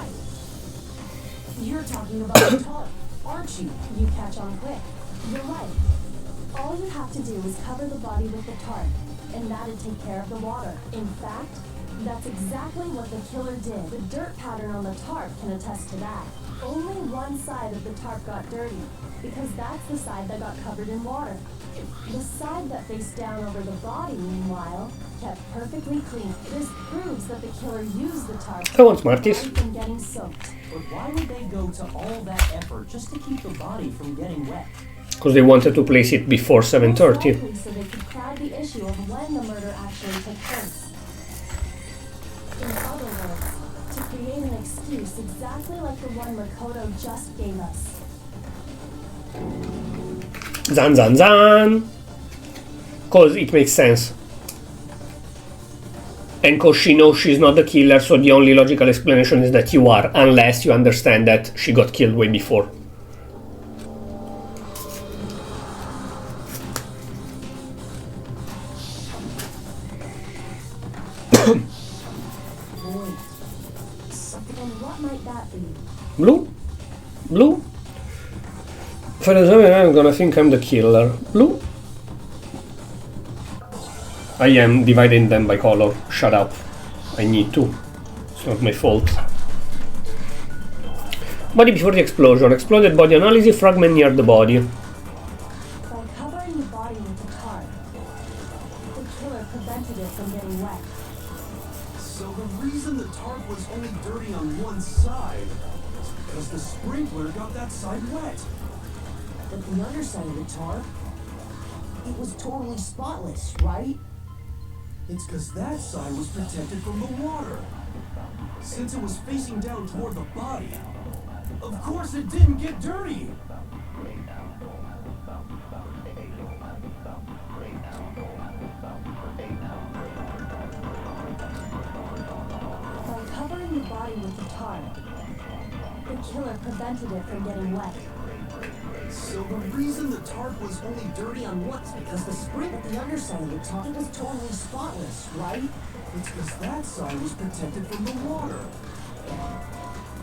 S4: You're talking about the tarp, aren't you? You catch on quick. You're right. All you have to do is cover the body with the tarp, and that'd take care of the water. In fact, that's exactly what the killer did. The dirt pattern on the tarp can attest to that. Only one side of the tarp got dirty, because that's the side that got covered in water. The side that faced down over the body, meanwhile, kept perfectly clean. This proves that the killer used the tarp
S1: I want Smarties.
S4: to prevent from getting soaked.
S2: But why would they go to all that effort just to keep the body from getting wet?
S1: Because they wanted to place it before 7:30.
S4: Likely so they could crowd the issue of when the murder actually took place. In other words, to create an excuse exactly like the one Makoto just gave us.
S1: Zan zan zan! Because it makes sense. And because she knows she's not the killer, so the only logical explanation is that you are, unless you understand that she got killed way before.
S4: And what might that be?
S1: Blue? Blue? For the time I'm gonna think I'm the killer. Blue? I am dividing them by color. Shut up. I need to. It's not my fault. Body before the explosion. Exploded body analysis. Fragment near the body.
S4: By covering the body with the tarp, the killer prevented it from getting wet.
S8: So the reason the tarp was only dirty on one side is because the sprinkler got that side wet.
S6: But the underside of the tarp, it was totally spotless, right?
S8: It's because that side was protected from the water. Since it was facing down toward the body, of course it didn't get dirty.
S4: By covering the body with the tarp, the killer prevented it from getting wet.
S8: So the reason the tarp was only dirty on one is because the
S6: But the underside of the tarp, it was totally spotless, right?
S8: It's because that side was protected from the water.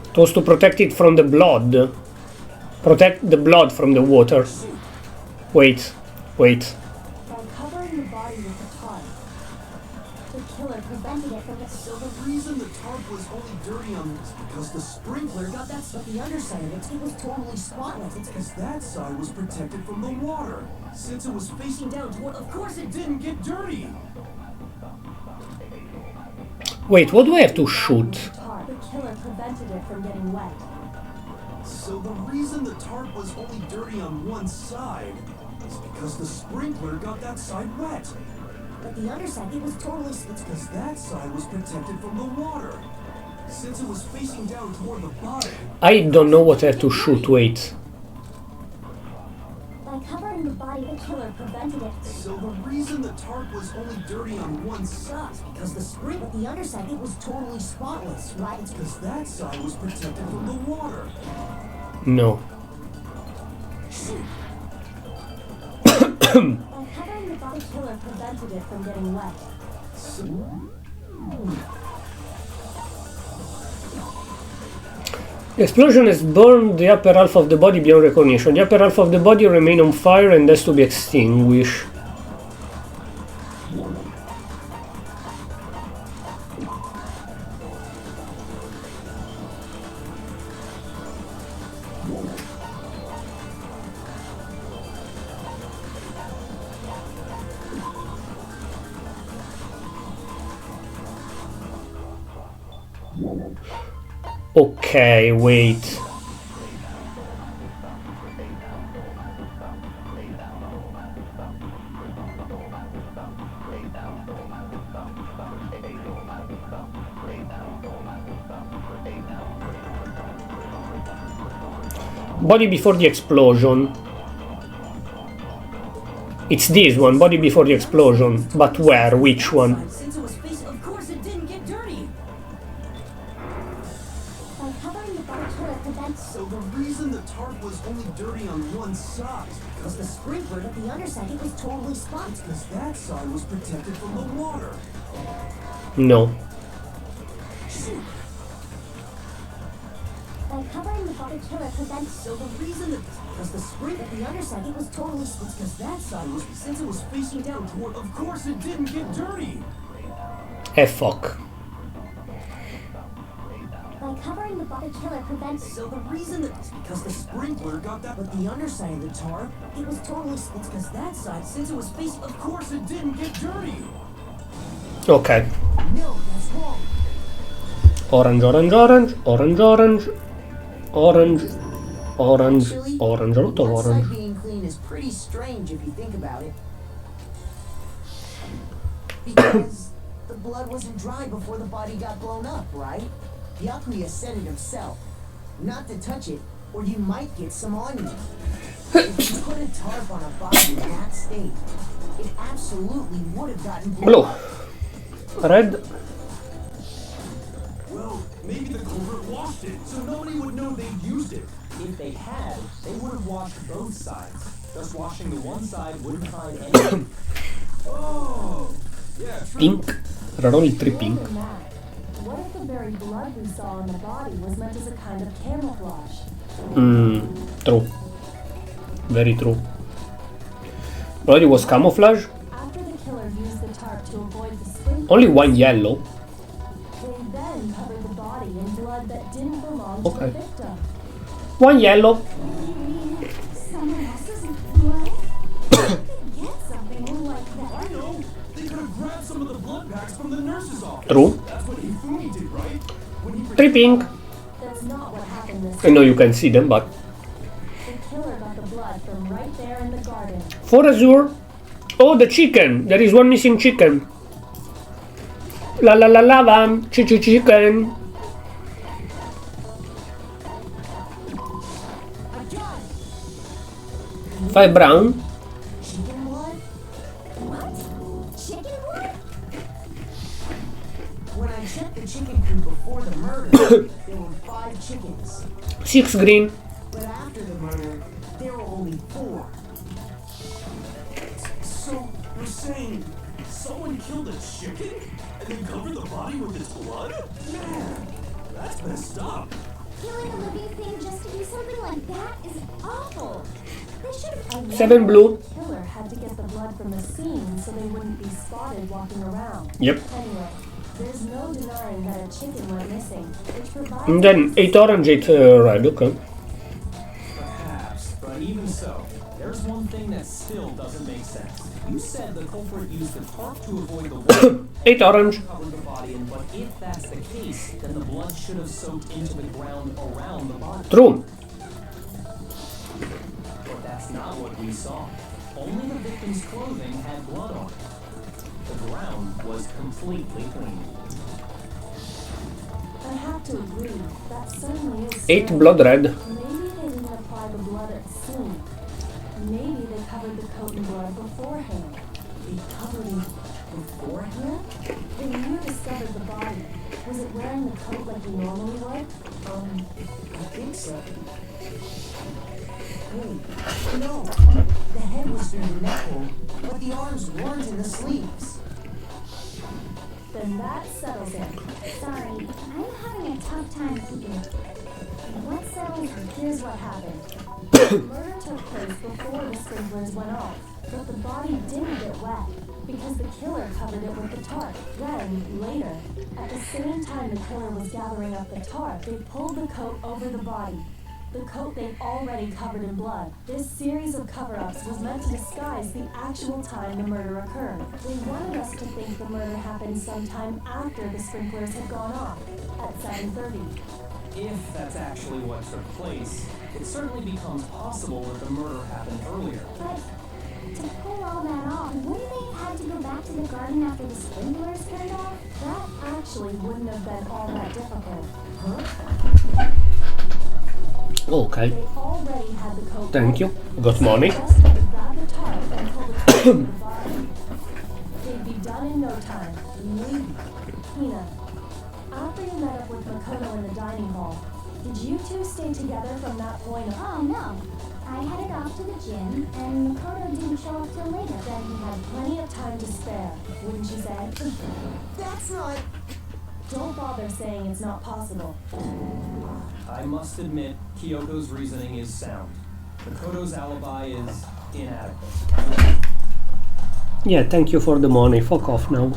S1: It was to protect it from the blood. Protect the blood from the water. Wait. Wait.
S4: By covering the body with the tarp, the killer prevented it from getting
S8: So the reason the tarp was only dirty on is because the sprinkler got that
S6: But the underside of it was totally spotless.
S8: It's because that side was protected from the water. Since it was facing down toward, of course it didn't get dirty.
S1: Wait, what do I have to shoot?
S4: the tarp. The killer prevented it from getting wet.
S8: So the reason the tarp was only dirty on one side is because the sprinkler got that side wet.
S6: But the underside, it was totally...
S8: It's because that side was protected from the water. since it was facing down toward the body.
S1: I don't know what I have to shoot, wait.
S4: By covering the body, the killer prevented it.
S8: So the reason the tarp was only dirty on one side,
S6: Because the spring at the underside, it was totally spotless, right?
S8: it's because that side was protected from the water.
S1: No.
S4: By covering the body, killer prevented it from getting wet.
S1: The explosion has burned the upper half of the body beyond recognition. The upper half of the body remains on fire and has to be extinguished. Okay, wait. Body before the explosion. It's this one, body before the explosion. But where? Which one?
S6: Since it was facing, of course it didn't get dirty.
S4: By covering the body, killer prevents.
S8: So the reason the tarp was only dirty on one side,
S6: Because the sprinkler at the underside, it was totally spotless.
S8: because that side was protected from the water.
S1: No.
S4: By covering the body, killer prevents.
S6: So the reason that, because the spring at the underside, it was totally spotless.
S8: Because that side was, since it was facing down toward, of course it didn't get dirty.
S1: Fuck.
S4: By covering the body, killer prevents.
S6: So the reason that, because the
S8: Sprinkler got that,
S6: but the underside of the tarp, it was totally spotless. Because that side, since it was facing,
S8: of course it didn't get dirty.
S1: Okay.
S6: no, that's wrong.
S1: Orange, orange, orange, orange, orange, orange, orange,
S6: Actually,
S1: orange, a lot of
S6: one
S1: orange.
S6: side being clean is pretty strange if you think about it. Because the blood wasn't dry before the body got blown up, right? Yakuya said it himself. Not to touch it, or you might get some on you. If you put a tarp on a body in that state, it absolutely would have gotten blown
S1: Blue.
S6: up.
S1: Red.
S8: Well, maybe the culprit washed it, so nobody would know they used it.
S2: If they had, they would have washed both sides. Thus washing the one side wouldn't find any.
S8: Oh, yeah, true.
S1: Pink. Erano il 3 pink.
S4: More than that, what if the very blood we saw in the body was meant as a kind of camouflage?
S1: True. Very true. Bloody was camouflage.
S4: After the killer used the tarp to avoid the sprinkler,
S1: Only one yellow.
S4: they then covered the body in blood that didn't belong to
S1: Okay.
S4: the victim.
S1: One yellow.
S7: Someone else's blood? I could get something like that.
S8: I know. They could have grabbed some of the blood packs from the nurse's office.
S1: True.
S8: That's what Hifumi did, right? When he
S1: 3 pink.
S4: That's not what happened this
S1: I know you can see them, but
S4: The killer got the blood from right there in the garden.
S1: 4 azure. Oh, the chicken. There is one missing chicken. La la la lava. Chicken. 5 brown.
S6: Chicken blood?
S7: What? Chicken blood?
S6: When I checked the chicken coop before the murder, there were 5 chickens.
S1: 6 green.
S6: But after the murder, there were only 4.
S8: So, you're saying someone killed a chicken and then covered the body with its blood? Man, that's messed up.
S7: Killing a living thing just to do something like that is awful. They should have.
S1: 7 blue.
S4: The killer had to get the blood from the scene so they wouldn't be spotted walking around.
S1: Yep.
S4: Anyway, there's no denying that a chicken went missing, which provides...
S1: And then 8 orange, 8 red. Okay.
S2: Perhaps, but even so, there's one thing that still doesn't make sense. You said the culprit used the tarp to avoid the water.
S1: 8 orange.
S2: Covered the body, and but if that's the case, then the blood should have soaked into the ground around the body.
S1: True.
S2: But that's not what we saw. Only the victim's clothing had blood on it. The ground was completely clean.
S4: A I have to agree, that certainly is
S1: 8
S4: strange.
S1: blood red.
S4: Maybe they didn't apply the blood at the scene. Maybe they covered the coat in blood beforehand.
S6: They covered it beforehand?
S4: When you discovered the body, was it wearing the coat like you normally would?
S6: I think so. Wait, no. The head was through the neck hole, but the arms weren't in the sleeves.
S4: Then that settles it.
S7: Sorry, I'm having a tough time keeping up.
S4: What settles it? Here's what happened. Murder took place before the sprinklers went off, but the body didn't get wet because the killer covered it with the tarp. Then, later, at the same time the killer was gathering up the tarp, they pulled the coat over the body. The coat they'd already covered in blood. This series of cover-ups was meant to disguise the actual time the murder occurred. They wanted us to think the murder happened sometime after the sprinklers had gone off, at 7:30.
S2: If that's actually what took place, it certainly becomes possible that the murder happened earlier.
S7: But to pull all that off, wouldn't they have had to go back to the garden after the sprinklers turned off?
S4: That actually wouldn't have been all that difficult.
S1: Okay,
S4: They already had the coat.
S1: thank you. Got money.
S4: Just had to grab the tarp and pull the coat over the body. They'd be done in no time. Maybe. Hina, after you met up with Makoto in the dining hall, did you two stay together from that point on?
S7: Oh no. I headed off to the gym, and Makoto didn't show up till later.
S4: Then you had plenty of time to spare, wouldn't you say?
S6: That's not...
S4: Don't bother saying it's not possible.
S2: I must admit, Kyoko's reasoning is sound. Makoto's alibi is inadequate.
S1: Yeah, thank you for the money. Fuck off now.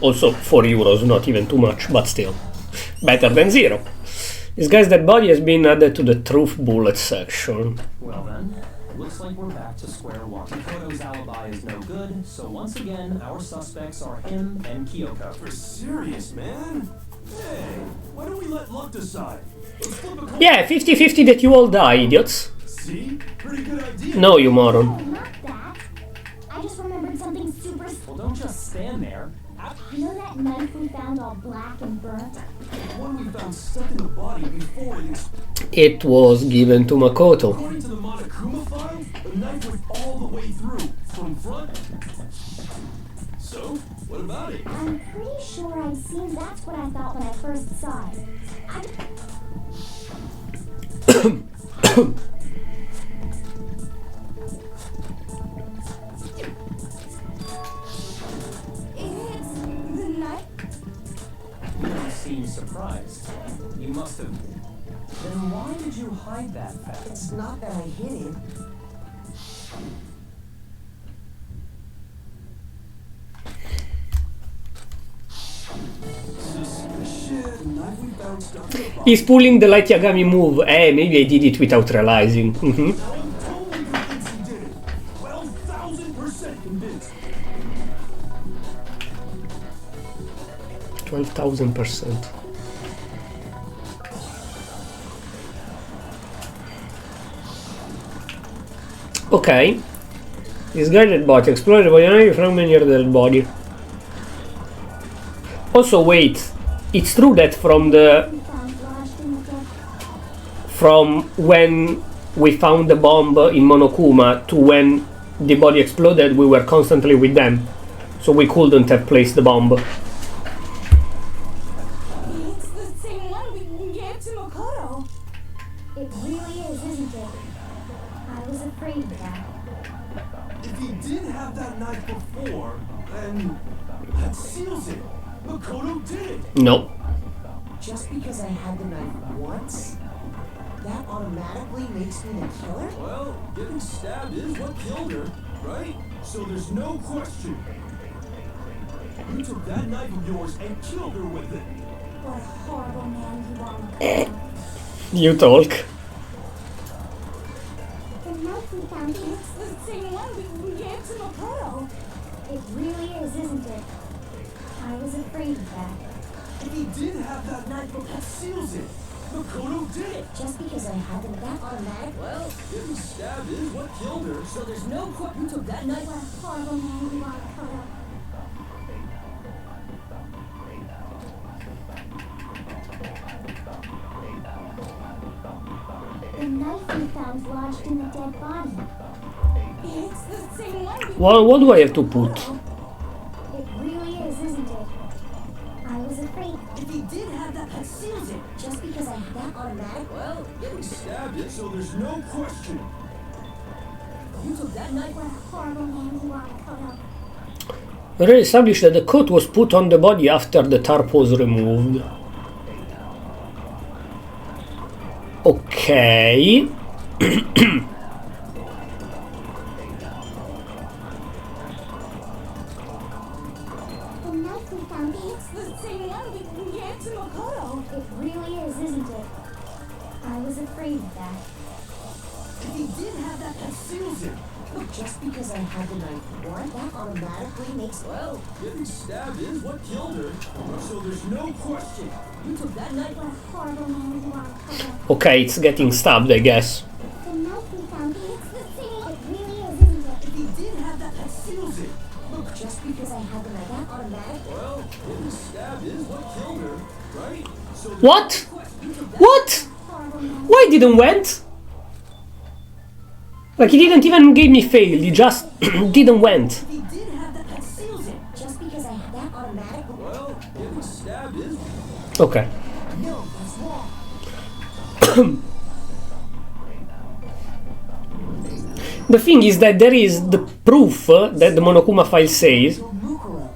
S1: Also, 4 euros, not even too much, but still. Better than 0. This guy's dead body has been added to the truth bullet section.
S2: Well then, looks like we're back to square one. Makoto's alibi is no good, so once again, our suspects are him and Kyoko.
S8: For serious, man? Hey, why don't we let luck decide? Let's flip a coin.
S1: Yeah, 50-50 that you all die, idiots.
S8: See? Pretty good idea.
S1: No, you moron.
S7: Oh, not that. I just remembered something super...
S2: Well, don't just stand there.
S7: You know that knife we found all black and burnt?
S8: The one we found stuck in the body before it
S1: It was given to Makoto.
S8: According to the Monokuma file, the knife went all the way through, from front. So, what about it?
S7: I'm pretty sure I've seen that's what I thought when I first saw it.
S4: It's the knife.
S2: You seem surprised. You must have... Then why did you hide that fact?
S6: It's not that I hid it.
S8: Suspicious. The knife we found stuck in the body.
S1: He's pulling the Light Yagami move. Maybe I did it without realizing.
S8: Now I'm totally convinced he did it. 12,000% convinced.
S1: 12,000%. Okay. This guy dead body. Explore the body from near the dead body. Also, wait. It's true that from when we found the bomb in Monokuma to when the body exploded, we were constantly with them. So we couldn't have placed the bomb.
S4: It's the same one we gave to Makoto.
S7: It really is, isn't it? I was afraid of that.
S8: If he did have that knife before, then that seals it. Makoto did it.
S1: No.
S6: Just because I had the knife once, that automatically makes me the killer?
S8: Well, getting stabbed is what killed her, right? So there's no question. You took that knife of yours and killed her with it.
S7: What a horrible man you are, Makoto.
S1: You talk.
S7: The knife we found here,
S4: It's the same one we gave to Makoto.
S7: it really is, isn't it? I was afraid of that.
S8: If he did have that knife, that seals it. Makoto did it!
S3: Just because I had them that automatic?
S2: Well, getting stabbed is what killed her, so there's no question. You took that knife.
S7: What a horrible man you are, Makoto. The knife we found lodged in the dead body. It's the same one we...
S1: Well, what do I have to put?
S7: It really is, isn't it? I was afraid.
S6: If he did have that seals it.
S3: Just because I had that automatic?
S2: Well,
S8: Getting stabbed is, so there's no question.
S2: you took that knife.
S7: What a horrible man you are, Makoto.
S1: We already established that the coat was put on the body after the tarp was removed. Okay.
S7: The knife we found, it's the same one we gave to Makoto. It really is, isn't it? I was afraid of that.
S6: If he did have that seals it.
S3: Look, just because I had the knife, what? That automatically makes...
S2: Well,
S8: Getting stabbed is what killed her, so there's no question.
S2: you took that knife.
S7: What a horrible man you are, Makoto.
S1: Okay, it's getting stabbed, I guess.
S7: The knife we found, it's the same. It really is, isn't it?
S6: If he did have that seals it.
S3: Look, just because I had the knife, that automatic...
S8: Well, getting stabbed is what killed her, right? So there's
S1: What?
S8: no question.
S1: What?
S7: Horrible man.
S1: Why didn't went? Like, he didn't even give me fail, he just didn't went.
S6: If he did have that seals it.
S3: Just because I had that automatic...
S8: Well, getting stabbed is...
S1: Okay.
S6: No, that's wrong.
S1: The thing is that there is the proof that the Monokuma file says
S6: Mukuro.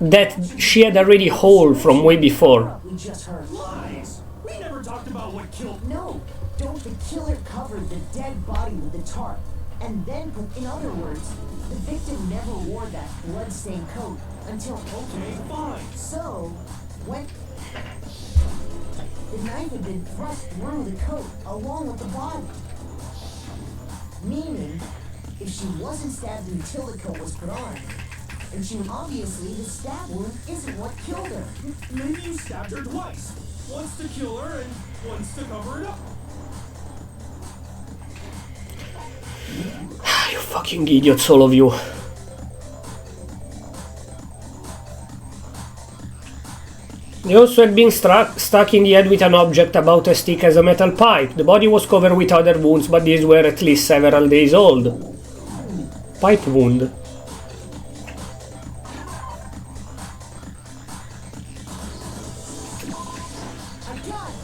S1: that she had already hole from way before.
S6: We just heard.
S8: Lies! We never talked about what killed...
S6: No, don't. The killer covered the dead body with the tarp. And then put, in other words, the victim never wore that blood-stained coat until...
S8: Okay, fine.
S6: So, when... The knife had been thrust through the coat along with the body. Meaning, if she wasn't stabbed until the coat was put on, and she obviously the stab wound isn't what killed her.
S8: Maybe you stabbed her twice. Once to kill her and once to cover it up.
S1: You fucking idiots, all of you. They also had been stuck in the head with an object about as thick as a metal pipe. The body was covered with other wounds, but these were at least several days old. Pipe wound.
S6: I got it!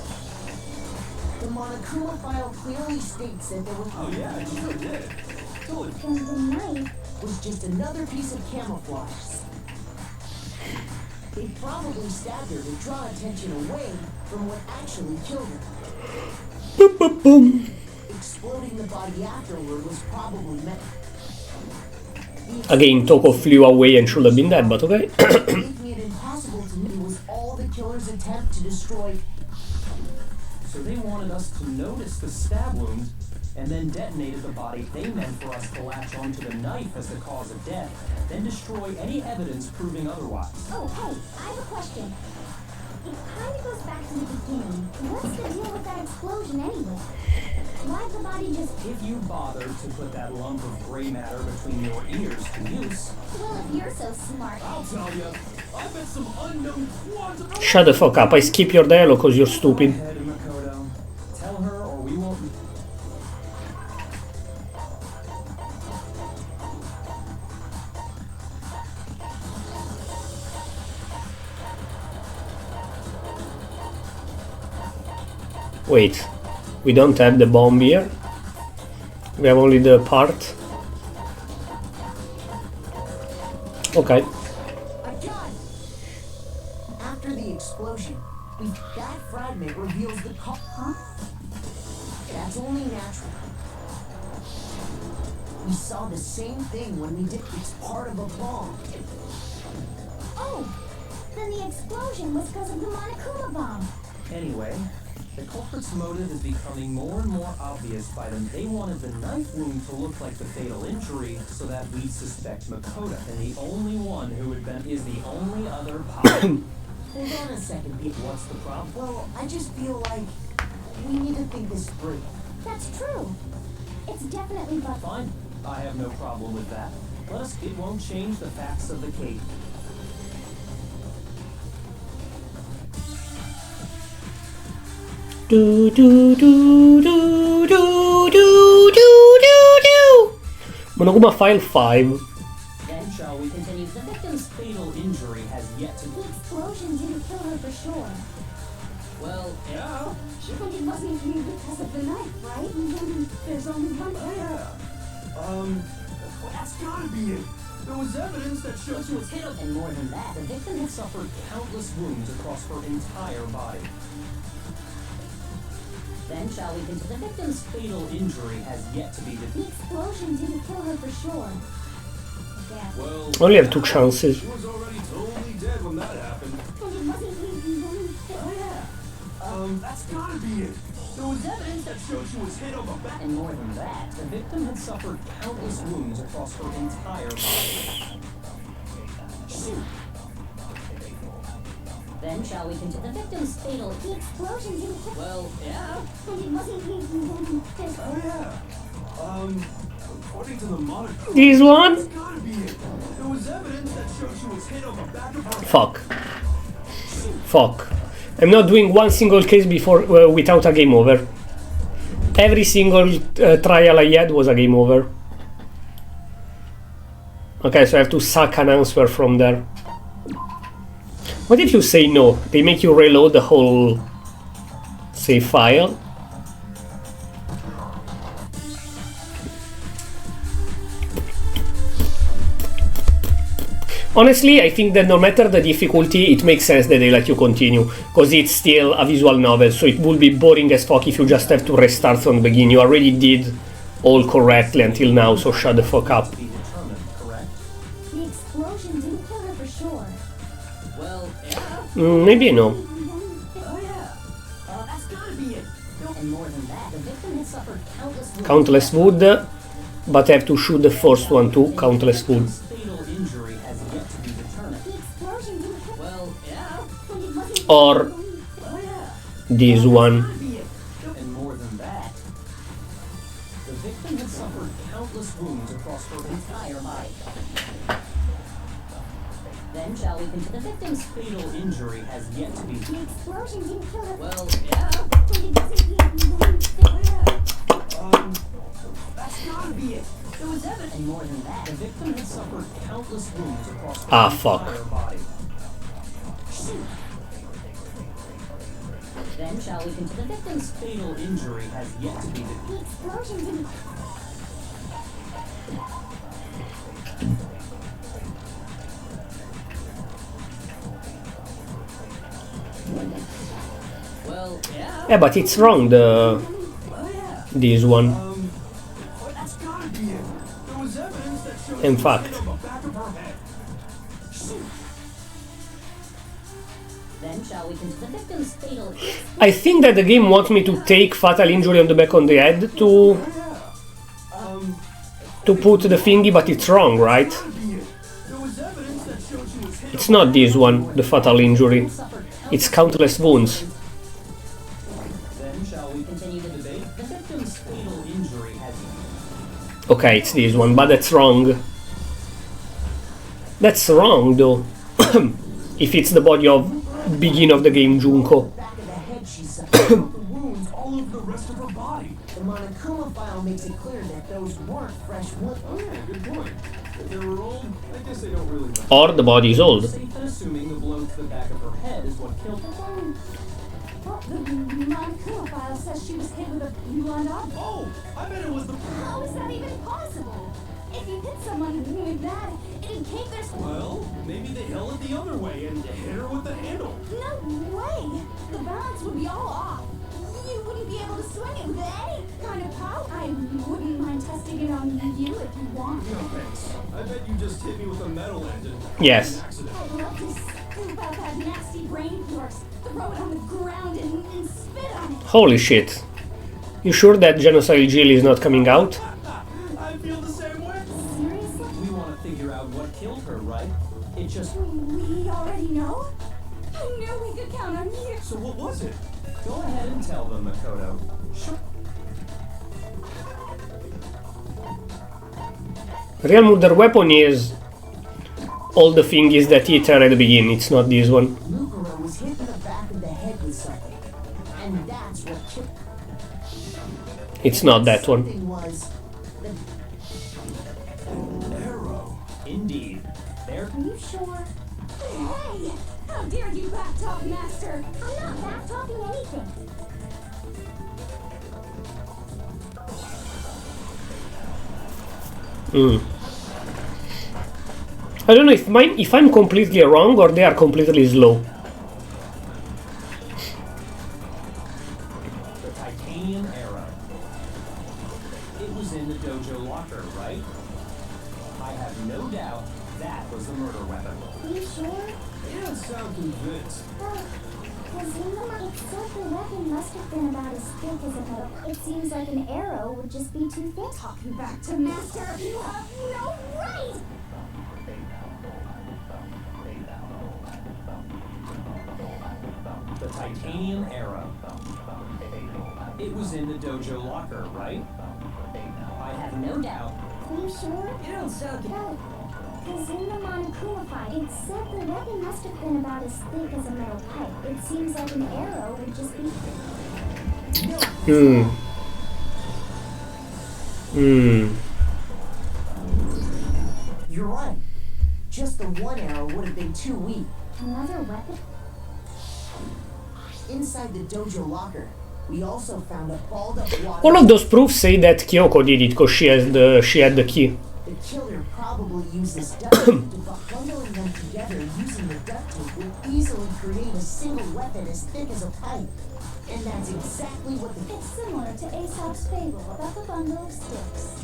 S6: The Monokuma file clearly states that there was...
S8: Oh yeah, you sure did. Totally.
S7: And the knife...
S6: was just another piece of camouflage. They probably stabbed her to draw attention away from what actually killed her.
S1: Boom, boom, boom.
S6: Exploding the body afterward was probably meant.
S1: Again, Toko flew away and should have been dead, but okay.
S6: Making it impossible to me was all the killer's attempt to destroy.
S2: So they wanted us to notice the stab wound and then detonated the body they meant for us to latch onto the knife as the cause of death, then destroy any evidence proving otherwise.
S7: Oh, hey, I have a question. It kind of goes back to the beginning. What's the deal with that explosion anyway? Why'd the body just...
S2: If you bothered to put that lump of gray matter between your ears to use,
S7: Well, if you're so smart.
S8: I'll tell you. I bet some unknown quantum...
S1: Shut the fuck up, I skip your dialogue because you're stupid.
S2: Go ahead, Makoto. Tell her or we won't...
S1: Wait, we don't have the bomb here. We have only the part. Okay.
S6: I got it. After the explosion, that fragment reveals the Huh? That's only natural. We saw the same thing when we did. It's part of a bomb.
S7: Oh, then the explosion was because of the Monokuma bomb.
S2: Anyway, the culprit's motive is becoming more and more obvious by them. They wanted the knife wound to look like the fatal injury so that we'd suspect Makoto. And the only one who would ben is the only other possible.
S6: Hold on a second, people.
S2: What's the problem?
S6: Well, I just feel like We need to think this through.
S4: That's true. It's definitely but
S2: Fine. I have no problem with that. It won't change the facts of the case.
S1: Do do do do do do do do. Monoguma file 5.
S2: Then shall we continue? The victim's fatal injury has yet to be.
S4: the explosion didn't kill her for sure.
S2: Well, yeah.
S4: She think it wasn't you because of the knife, right? There's only one.
S8: Oh, yeah. That's gotta be it. There was evidence that showed
S2: She was hit up, and more than that, the victim had suffered countless wounds across her entire body. Then shall we continue? The victim's fatal injury has yet to be
S4: The
S2: defeated.
S4: explosion didn't kill her for sure. Yeah.
S8: Well,
S1: Only have 2 chances.
S8: she was already totally dead when that happened.
S4: And it wasn't you.
S8: Oh, yeah. That's gotta be it. There was evidence that showed she was hit on the back.
S2: And more than that, the victim had suffered countless wounds across her entire body.
S4: Shoot.
S2: Then shall we continue? The victim's fatal.
S4: The explosion didn't kill her.
S2: Well, yeah.
S4: And it wasn't you.
S8: Oh, yeah. According to the monitor,
S1: This one?
S8: that's gotta be it. There was evidence that showed she was hit on the back of her head.
S1: Fuck. Fuck. I'm not doing one single case before without a game over. Every single trial I had was a game over. Okay, so I have to suck an answer from there. What if you say no? They make you reload the whole save file? Honestly, I think that no matter the difficulty, it makes sense that they let you continue, because it's still a visual novel, so it would be boring as fuck if you just have to restart from the beginning. You already did all correctly until now, so shut the fuck up.
S2: Be determined, correct?
S4: The explosion didn't kill her for sure.
S2: Well, yeah.
S1: Maybe no.
S2: Oh, yeah. That's gotta be it. And more than that, the victim had suffered countless wounds.
S1: Countless wood, but I have to shoot the first one too, countless wood.
S2: Fatal injury has yet to be determined.
S4: The explosion didn't kill her.
S2: Well, yeah.
S4: And it wasn't
S1: Or
S2: Oh, yeah.
S1: this one.
S2: And more than that, the victim had suffered countless wounds across her entire body. Then shall we continue? The victim's fatal injury has yet to be.
S4: The explosion didn't kill her.
S2: Well, yeah.
S4: And it wasn't you.
S2: That's gotta be it. There was evidence. And more than that, the victim had suffered countless wounds across her
S1: Ah, fuck.
S2: entire body. Then shall we continue? The victim's fatal injury has yet to be defeated.
S4: The explosion didn't.
S2: Well, yeah.
S1: Yeah, but it's wrong, the this one.
S8: That's gotta be it. There was evidence that showed
S1: In
S8: she was
S1: fact.
S8: hit on the back of her head.
S2: Then shall we continue? The victim's fatal.
S1: I think that the game wants me to take fatal injury on the back on the head to put the thingy, but it's wrong, right?
S8: There was evidence that showed she was hit.
S1: It's not this one, the fatal injury. It's countless wounds.
S2: Then shall we continue the debate? The victim's fatal injury has.
S1: Okay, it's this one, but that's wrong. That's wrong, though. If it's the body of beginning of the game, Junko.
S6: Back of the head, she suffered.
S8: The wounds all over the rest of her body.
S6: The Monokuma file makes it clear that those weren't fresh wounds.
S8: Oh yeah, good point. If they were old, I guess they don't really matter.
S1: Or the body is old.
S2: Safe in assuming the blow to the back of her head is what killed her.
S4: Well, the Monokuma file says she was hit with a blonde object.
S8: Oh, I bet it was the.
S4: How is that even possible? If you hit someone with that, it'd cave their...
S8: Well, maybe they held it the other way and hit her with the handle.
S4: No way! The balance would be all off. You wouldn't be able to swing it with any kind of power. I wouldn't mind testing it on you if you want.
S8: No thanks. I bet you just hit me with a metal end and
S1: Yes.
S8: accident.
S4: I'd love to scoop out that nasty brain force, throw it on the ground and spit on it.
S1: Holy shit. You sure that Genocide Jill is not coming out?
S8: I feel the same way.
S4: Seriously?
S2: We want to figure out what killed her, right? It just.
S4: We already know?
S7: I knew we could count on you.
S8: So what was it?
S2: Go ahead and tell them, Makoto. Sure.
S1: Real murder weapon is all the thingies that hit her at the beginning, it's not this one.
S6: Mukuro was hit in the back of the head with something. And that's what killed
S1: It's not that one.
S6: something was the
S8: Arrow.
S2: Indeed. There.
S7: Are you sure? Hey! How dare you backtalk, Master? I'm not backtalking anything.
S1: I don't know if I'm completely wrong or they are completely slow.
S2: The titanium arrow. It was in the dojo locker, right? I have no doubt that was the murder weapon.
S7: Are you sure?
S8: You don't sound convinced.
S7: Because it said the weapon must have been about as thick as a metal. It seems like an arrow would just be too thick. Talking back to Master, you have no right!
S2: The titanium arrow. It was in the dojo locker, right? I have no doubt.
S7: Are you sure?
S8: You don't sound
S7: Because in the Monokuma fight, it said the weapon must have been about as thick as a metal pipe. It seems like an arrow would just be...
S6: You're right. Just the one arrow would have been too weak.
S7: Another weapon?
S6: Inside the dojo locker, we also found a balled up water.
S1: All of those proofs say that Kyoko did it because she had the key.
S6: The killer probably uses duct tape to bundling them together using the duct tape would easily create a single weapon as thick as a pipe. And that's exactly what the...
S7: It's similar to Aesop's fable about the bundle of sticks.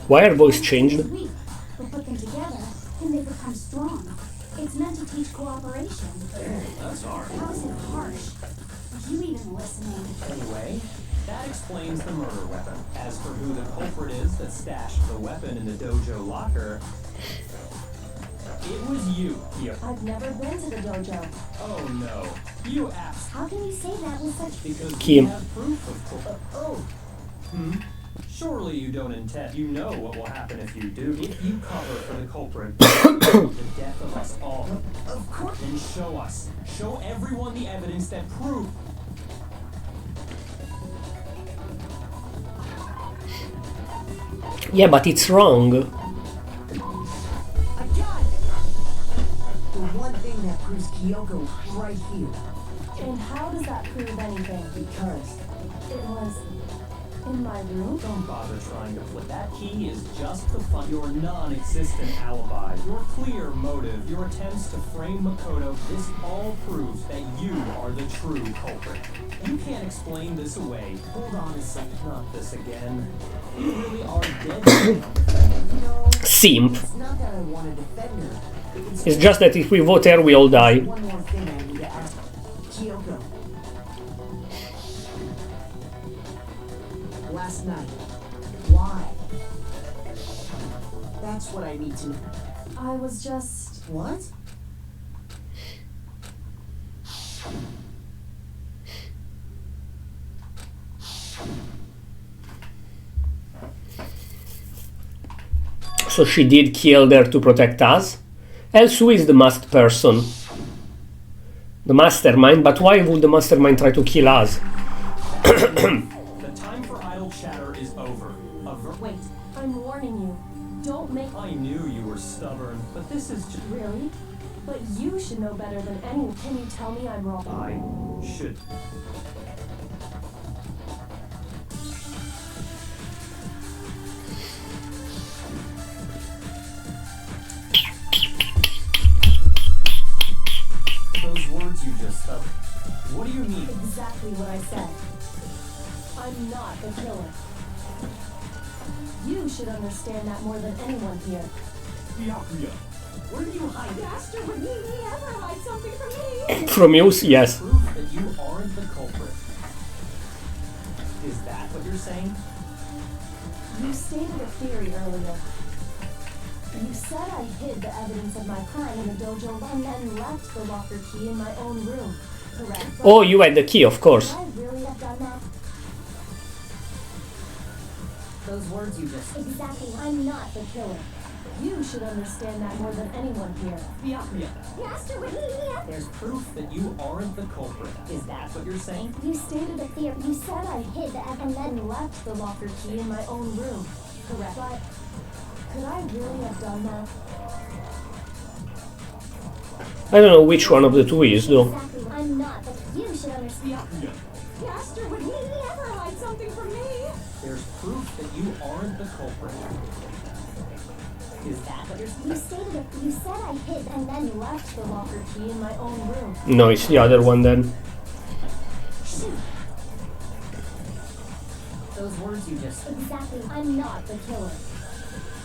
S1: Why are voice changed?
S7: Weak, but put them together and they become strong. It's meant to teach cooperation.
S8: That's hard.
S7: How is it harsh? Are you even listening?
S2: Anyway, that explains the murder weapon. As for who the culprit is that stashed the weapon in the dojo locker, it was you, Kyoko.
S4: I've never been to the dojo.
S2: Oh no. You asked
S7: How can you say that with such...
S2: because
S1: Kim.
S2: we have proof of culprit. Surely you don't intend. You know what will happen if you do. If you cover for the culprit, the death of us all.
S6: Of course.
S2: Then show us. Show everyone the evidence that proves.
S1: Yeah, but it's wrong.
S6: I got it! The one thing that proves Kyoko right here.
S4: And how does that prove anything?
S6: Because
S4: It was in my room.
S2: Don't bother trying to flip. That key is just the fun. Your non-existent alibi, your clear motive, your attempts to frame Makoto. This all proves that you are the true culprit. You can't explain this away. Hold on a second. Not this again. You really are dead.
S6: no,
S1: Simp.
S6: it's not that I want to defend her.
S1: It's just that if we vote her, we all die.
S6: One more thing I need to ask Kyoko. Last night, why? That's what I need to know.
S4: I was just...
S6: What?
S1: So she did kill her to protect us? Else who is the masked person? The mastermind? But why would the mastermind try to kill us?
S2: The time for idle chatter is over.
S4: Wait, I'm warning you. Don't make...
S2: I knew you were stubborn, but this is just...
S4: Really? But you should know better than anyone. Can you tell me I'm wrong?
S2: I should... Those words you just spoke. What do you mean?
S4: Exactly what I said. I'm not the killer. You should understand that more than anyone here.
S8: Byakuya, where do you hide it?
S7: Master would never hide something from me.
S1: From you, yes.
S2: Proof that you aren't the culprit. Is that what you're saying?
S4: You stated a theory earlier. You said I hid the evidence of my crime in the dojo, and then left the locker key in my own room. Correct?
S1: Oh, you had the key, of course.
S4: Could I really have done that?
S2: Those words you just...
S4: Exactly. I'm not the killer. You should understand that more than anyone here.
S2: Byakuya,
S3: Master, what do you have?
S2: there's proof that you aren't the culprit. Is that what you're saying?
S4: You stated a theory. You said I hid the and then left the locker key in my own room. Correct. But could I really have done that?
S1: I don't know which one of the two is, though.
S4: Exactly. I'm not, but you should understand.
S2: Byakuya,
S7: Master would never hide something from me.
S2: there's proof that you aren't the culprit. Is that what you're saying?
S4: You stated it. You said I hid and then left the locker key in my own room.
S1: No, it's the other one then.
S2: Those words you just...
S4: Exactly. I'm not the killer.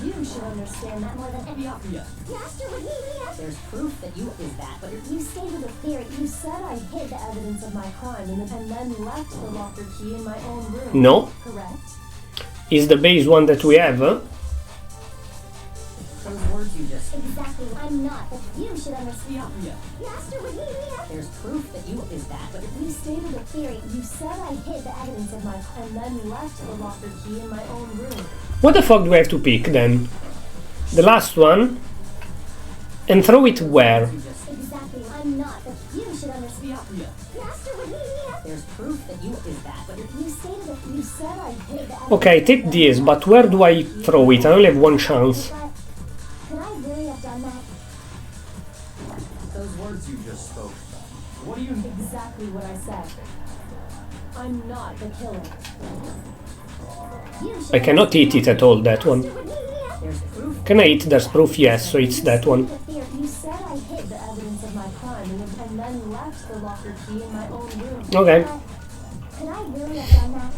S4: You should understand that more than any.
S2: Byakuya,
S3: Master, what do you have?
S2: there's proof that you... Is that what you're...
S4: You stated a theory. You said I hid the evidence of my crime and then left the locker key in my own room.
S1: No.
S4: Correct?
S1: Is the base one that we have?
S2: Those words you just...
S4: Exactly. I'm not, but you should understand.
S2: Byakuya,
S3: Master, what do you have?
S2: there's proof that you... Is that what you're...
S4: You stated a theory. You said I hid the evidence of my and then left the locker key in my own room.
S1: What the fuck do I have to pick then? The last one? And throw it where?
S2: You just...
S4: Exactly. I'm not, but you should understand.
S2: Byakuya,
S3: Master, what do you have?
S2: there's proof that you... Is that what you're...
S4: You stated that you said I hid the evidence.
S1: Okay, take this, but where do I throw it? I only have one chance.
S4: But could I really have done that?
S2: Those words you just spoke. What do you...
S4: Exactly what I said. I'm not the killer. You should
S1: I cannot eat it at all, that one.
S3: What do you have?
S2: There's proof...
S1: Can I eat? There's proof, yes, so it's that one.
S4: You said I hid the evidence of my crime and then left the locker key in my own room.
S1: Okay.
S4: Could I really have done that?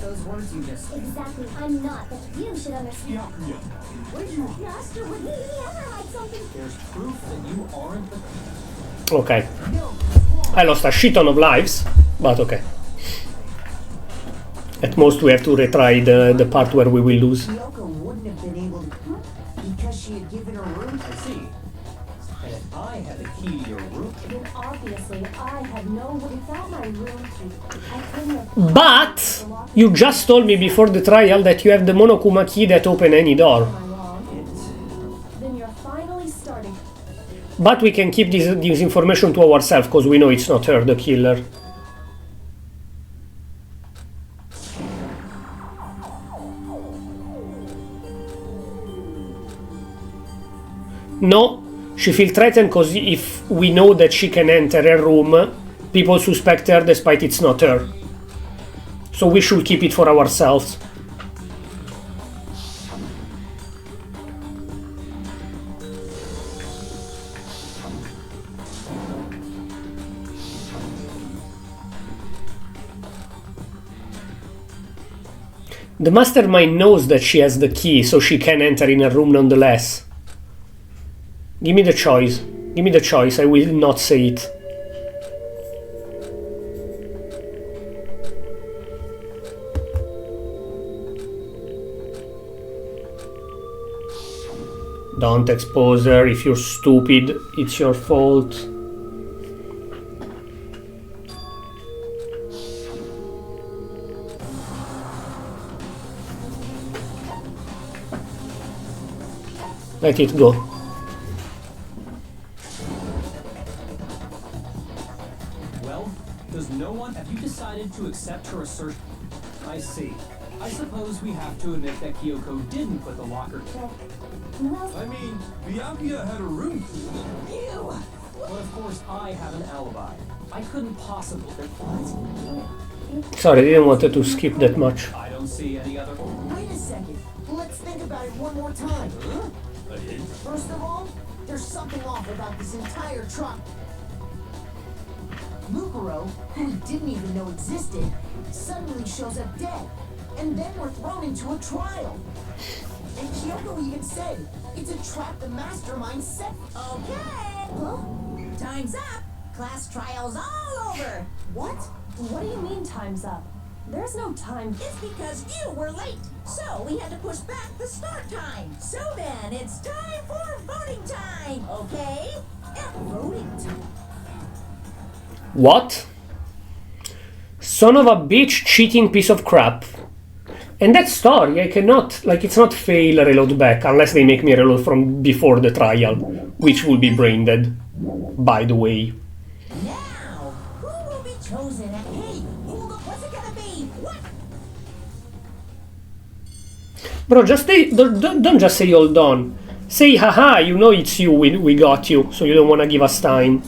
S2: Those words you just...
S4: Exactly. I'm not, but you should understand.
S2: Byakuya,
S3: Master, would he ever hide something?
S2: there's proof that you aren't the...
S1: Okay. I lost a shit ton of lives, but okay. At most we have to retry the part where we will lose.
S6: Kyoko wouldn't have been able to because she had given her room.
S2: I see. And if I had the key to your room...
S4: Then obviously I had no without my room key. I couldn't have.
S1: But you just told me before the trial that you have the Monokuma key that open any door.
S4: Am I wrong? Then you're finally starting.
S1: But we can keep this information to ourselves because we know it's not her, the killer. No, she feels threatened because if we know that she can enter a room, people suspect her despite it's not her. So we should keep it for ourselves. The mastermind knows that she has the key, so she can enter in a room nonetheless. Give me the choice. Give me the choice. I will not say it. Don't expose her. If you're stupid, it's your fault. Let it go.
S2: Well, does no one... Have you decided to accept her assertion? I see. I suppose we have to admit that Kyoko didn't put the locker...
S8: I mean, Byakuya had a room key.
S2: Ew! But of course I have an alibi. I couldn't possibly...
S1: Sorry, I didn't want to skip that much.
S2: I don't see any other...
S6: Wait a second. Let's think about it one more time.
S8: A hint?
S6: First of all, there's something off about this entire truck. Mukuro, who we didn't even know existed, suddenly shows up dead. And then we're thrown into a trial. And Kyoko even said, it's a trap the mastermind set.
S3: Okay. Huh? Time's up. Class trials all over.
S6: What?
S4: What do you mean time's up? There's no time.
S3: It's because you were late, so we had to push back the start time. So then, it's time for voting time, okay? Voting time.
S1: What? Son of a bitch, cheating piece of crap. And that story, I cannot, like, it's not fail reload back, unless they make me reload from before the trial, which will be brain dead, by the way.
S3: Now, who will be chosen? And hey, hold up, what's it gonna be? What?
S1: Bro, just say, don't just say hold on. Say, haha, you know it's you, we got you, so you don't want to give us time.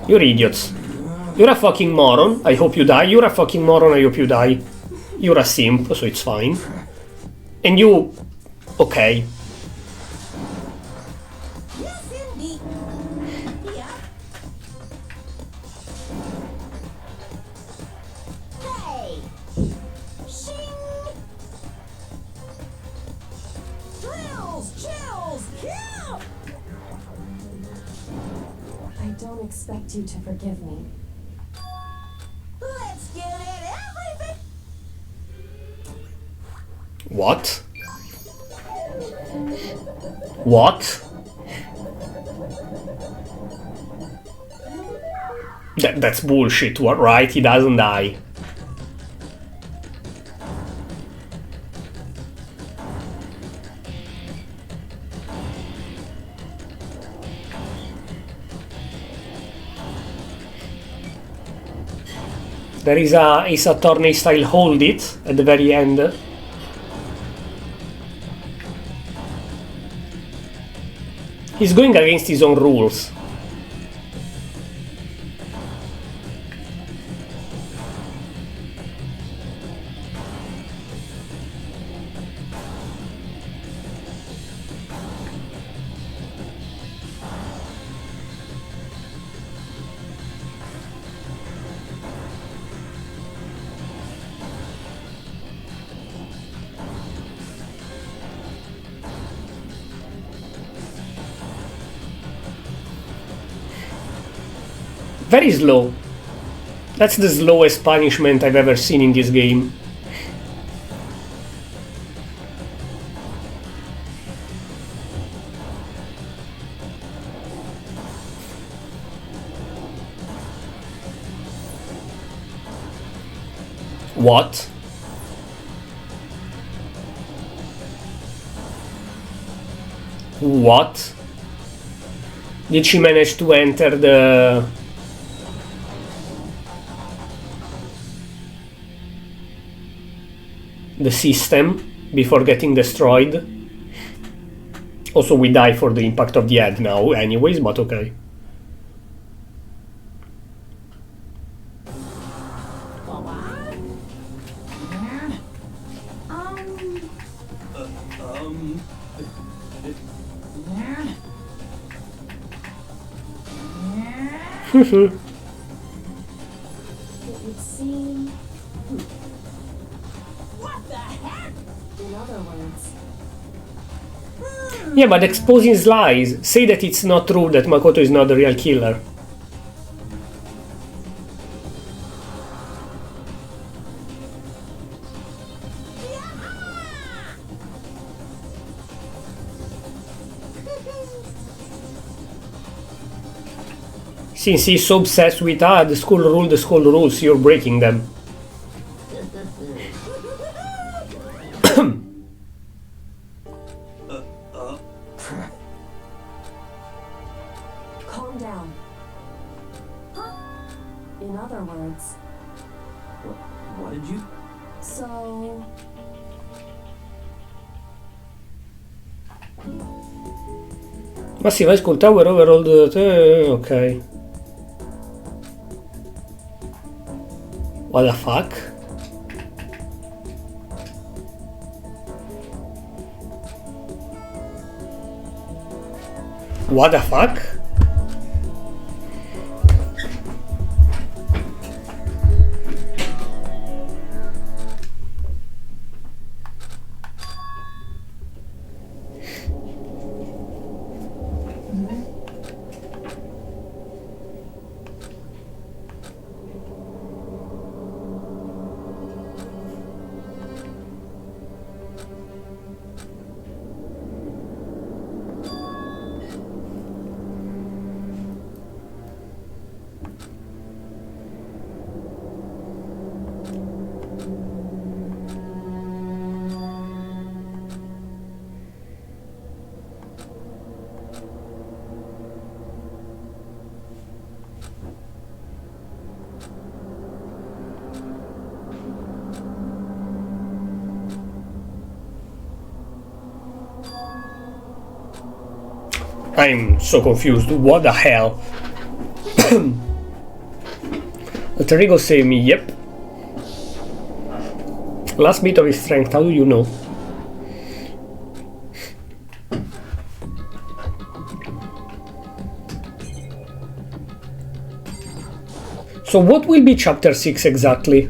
S1: You're idiots. You're a fucking moron, I hope you die. You're a fucking moron, I hope you die. You're a simp, so it's fine. And you... okay.
S3: Yes, indeed. Yeah. Hey! Shing! Thrills! Chills! Yeah!
S4: I don't expect you to forgive me.
S3: Let's give it everything!
S1: What? What? That's bullshit, right? He doesn't die. There is a Ace Attorney style hold it at the very end. He's going against his own rules. Very slow. That's the slowest punishment I've ever seen in this game. What? What? Did she manage to enter the system before getting destroyed? Also, we die for the impact of the head now anyways, but okay.
S4: It would seem...
S3: What the heck?
S4: In other words...
S1: Yeah, but exposing lies. Say that it's not true that Makoto is not the real killer. Since he's so obsessed with the school rules, you're breaking them.
S4: Calm down. In other words...
S8: What did you...
S4: So...
S1: Massive School Tower overall ok. What the fuck? What the fuck? I'm so confused. What the hell? Alter ego save me, yep. Last bit of his strength, how do you know? So what will be chapter 6 exactly?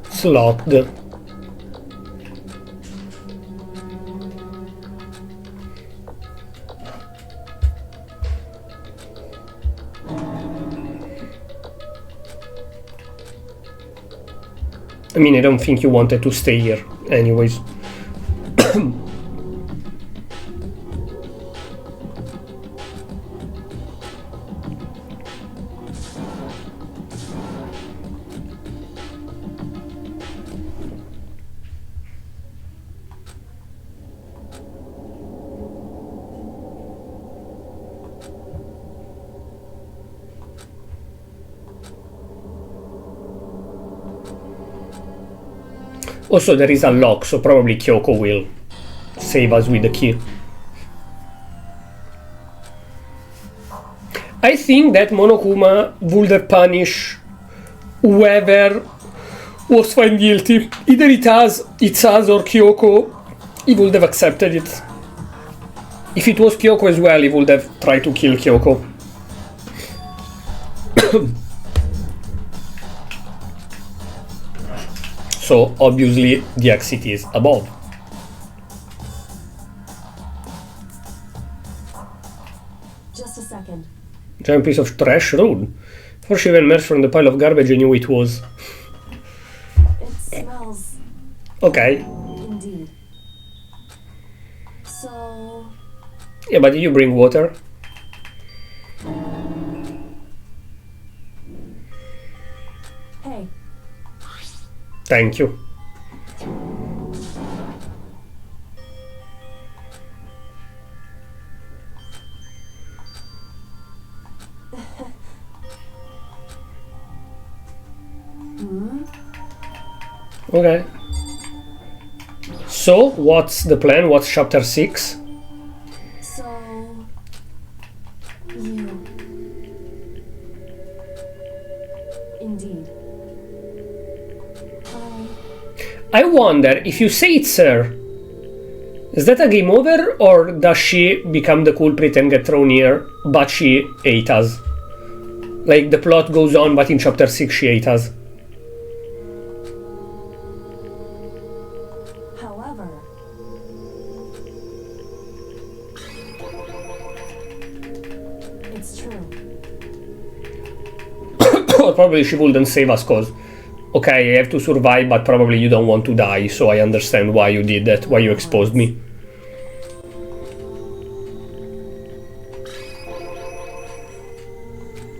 S1: It's locked. I mean, I don't think you wanted to stay here, anyways. Also, there is a lock, so probably Kyoko will save us with the key. I think that Monokuma would have punished whoever was found guilty. Either it's us or Kyoko. He would have accepted it. If it was Kyoko as well, he would have tried to kill Kyoko. So, obviously, the exit is above.
S4: Just a second.
S1: Giant piece of trash, rude. Before she even emerged from the pile of garbage, I knew it was.
S4: It smells.
S1: Okay.
S4: Indeed. So.
S1: Yeah, but did you bring water?
S4: Hey.
S1: Thank you. Okay. So, what's the plan? What's chapter 6?
S4: So. You. Indeed.
S1: I wonder if you say it's her, is that a game over, or does she become the culprit and get thrown here, but she ate us? Like, the plot goes on, but in chapter 6 she ate us.
S4: However. It's true.
S1: Or probably she wouldn't save us, cause okay, I have to survive, but probably you don't want to die, so I understand why you did that, why you exposed me.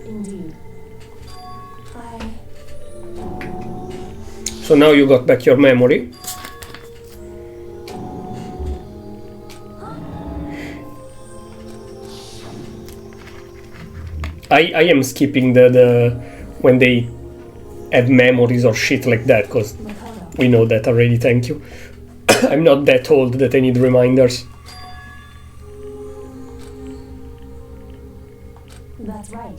S4: Indeed.
S1: So now you got back your memory. I am skipping the when they add memories or shit like that, because we know that already, thank you. I'm not that old that I need reminders.
S4: That's right.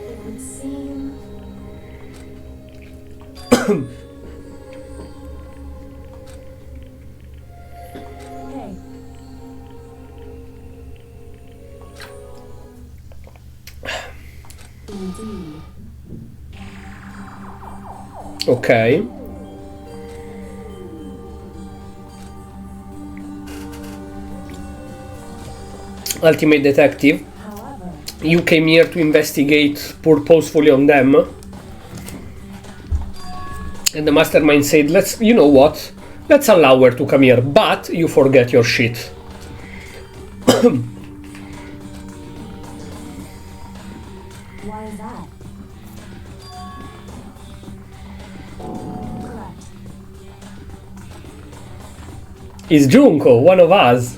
S4: It would seem. Hey. Indeed.
S1: Okay. Ultimate Detective.
S4: However.
S1: You came here to investigate purposefully on them. And the mastermind said, let's, you know what? Let's allow her to come here, but you forget your shit.
S4: Why is that? Correct.
S1: is Junko, one of us,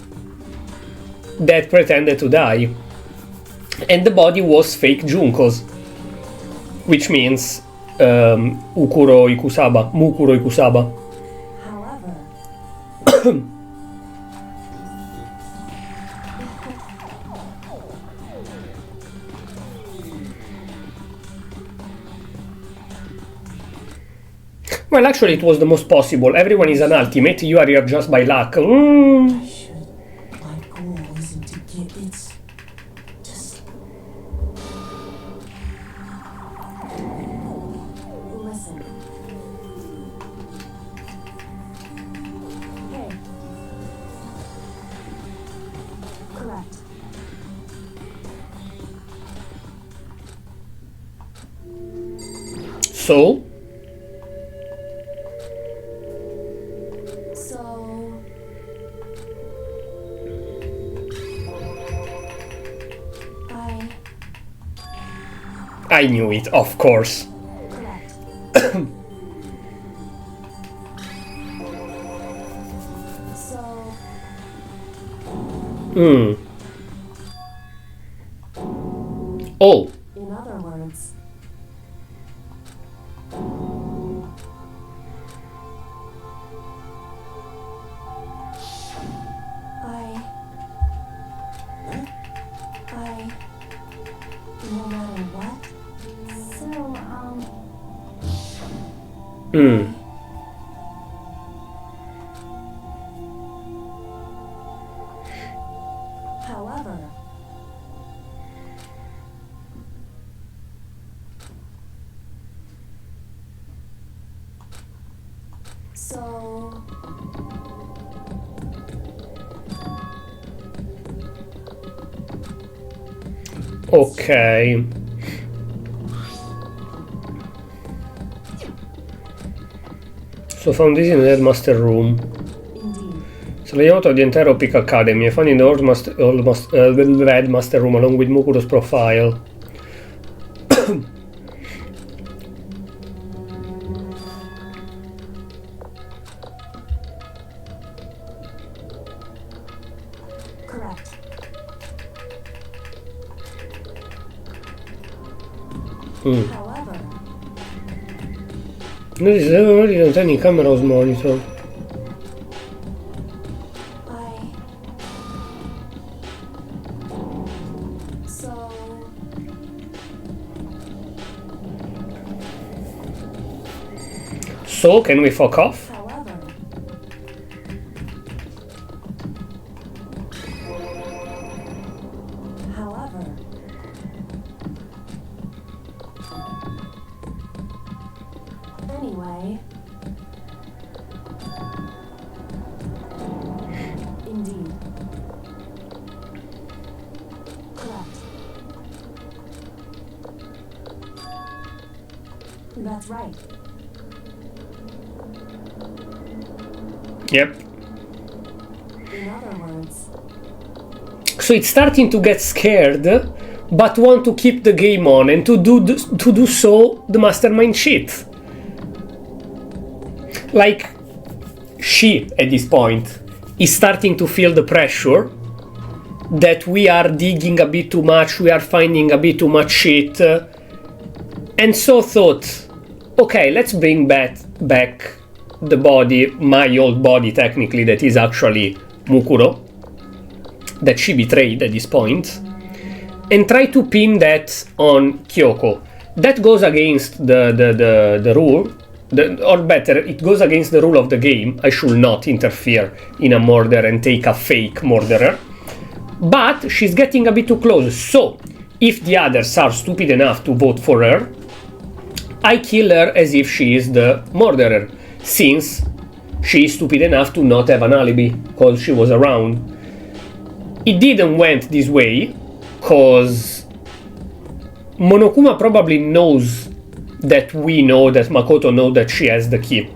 S1: that pretended to die. And the body was fake Junko's, which means Mukuro Ikusaba.
S4: However,
S1: Well, actually, it was the most possible. Everyone is an ultimate. You are here just by luck.
S6: My goal isn't to get it's just
S4: listen. Hey. Correct.
S1: So, I knew it, of course.
S4: Correct. So.
S1: Oh.
S4: In other words. No matter what. However, so
S1: okay. So found this in the headmaster room. It's the layout of the entire Opic Academy. I found in the red master room along with Mukuro's profile.
S4: correct. However,
S1: Notice everybody don't any cameras monitor. So, can we fuck off?
S4: anyway. Indeed. Correct. That's right.
S1: Yep.
S4: In other words.
S1: So it's starting to get scared, but want to keep the game on, and to do so, the mastermind shit. Like, she, at this point, is starting to feel the pressure that we are digging a bit too much, we are finding a bit too much shit, and so thought, okay, let's bring back the body, my old body technically, that is actually Mukuro, that she betrayed at this point, and try to pin that on Kyoko. That goes against the rule, or better, it goes against the rule of the game. I should not interfere in a murder and take a fake murderer. But she's getting a bit too close, so if the others are stupid enough to vote for her, I kill her as if she is the murderer, since she is stupid enough to not have an alibi, because she was around. It didn't went this way, because Monokuma probably knows that we know that Makoto knows that she has the key.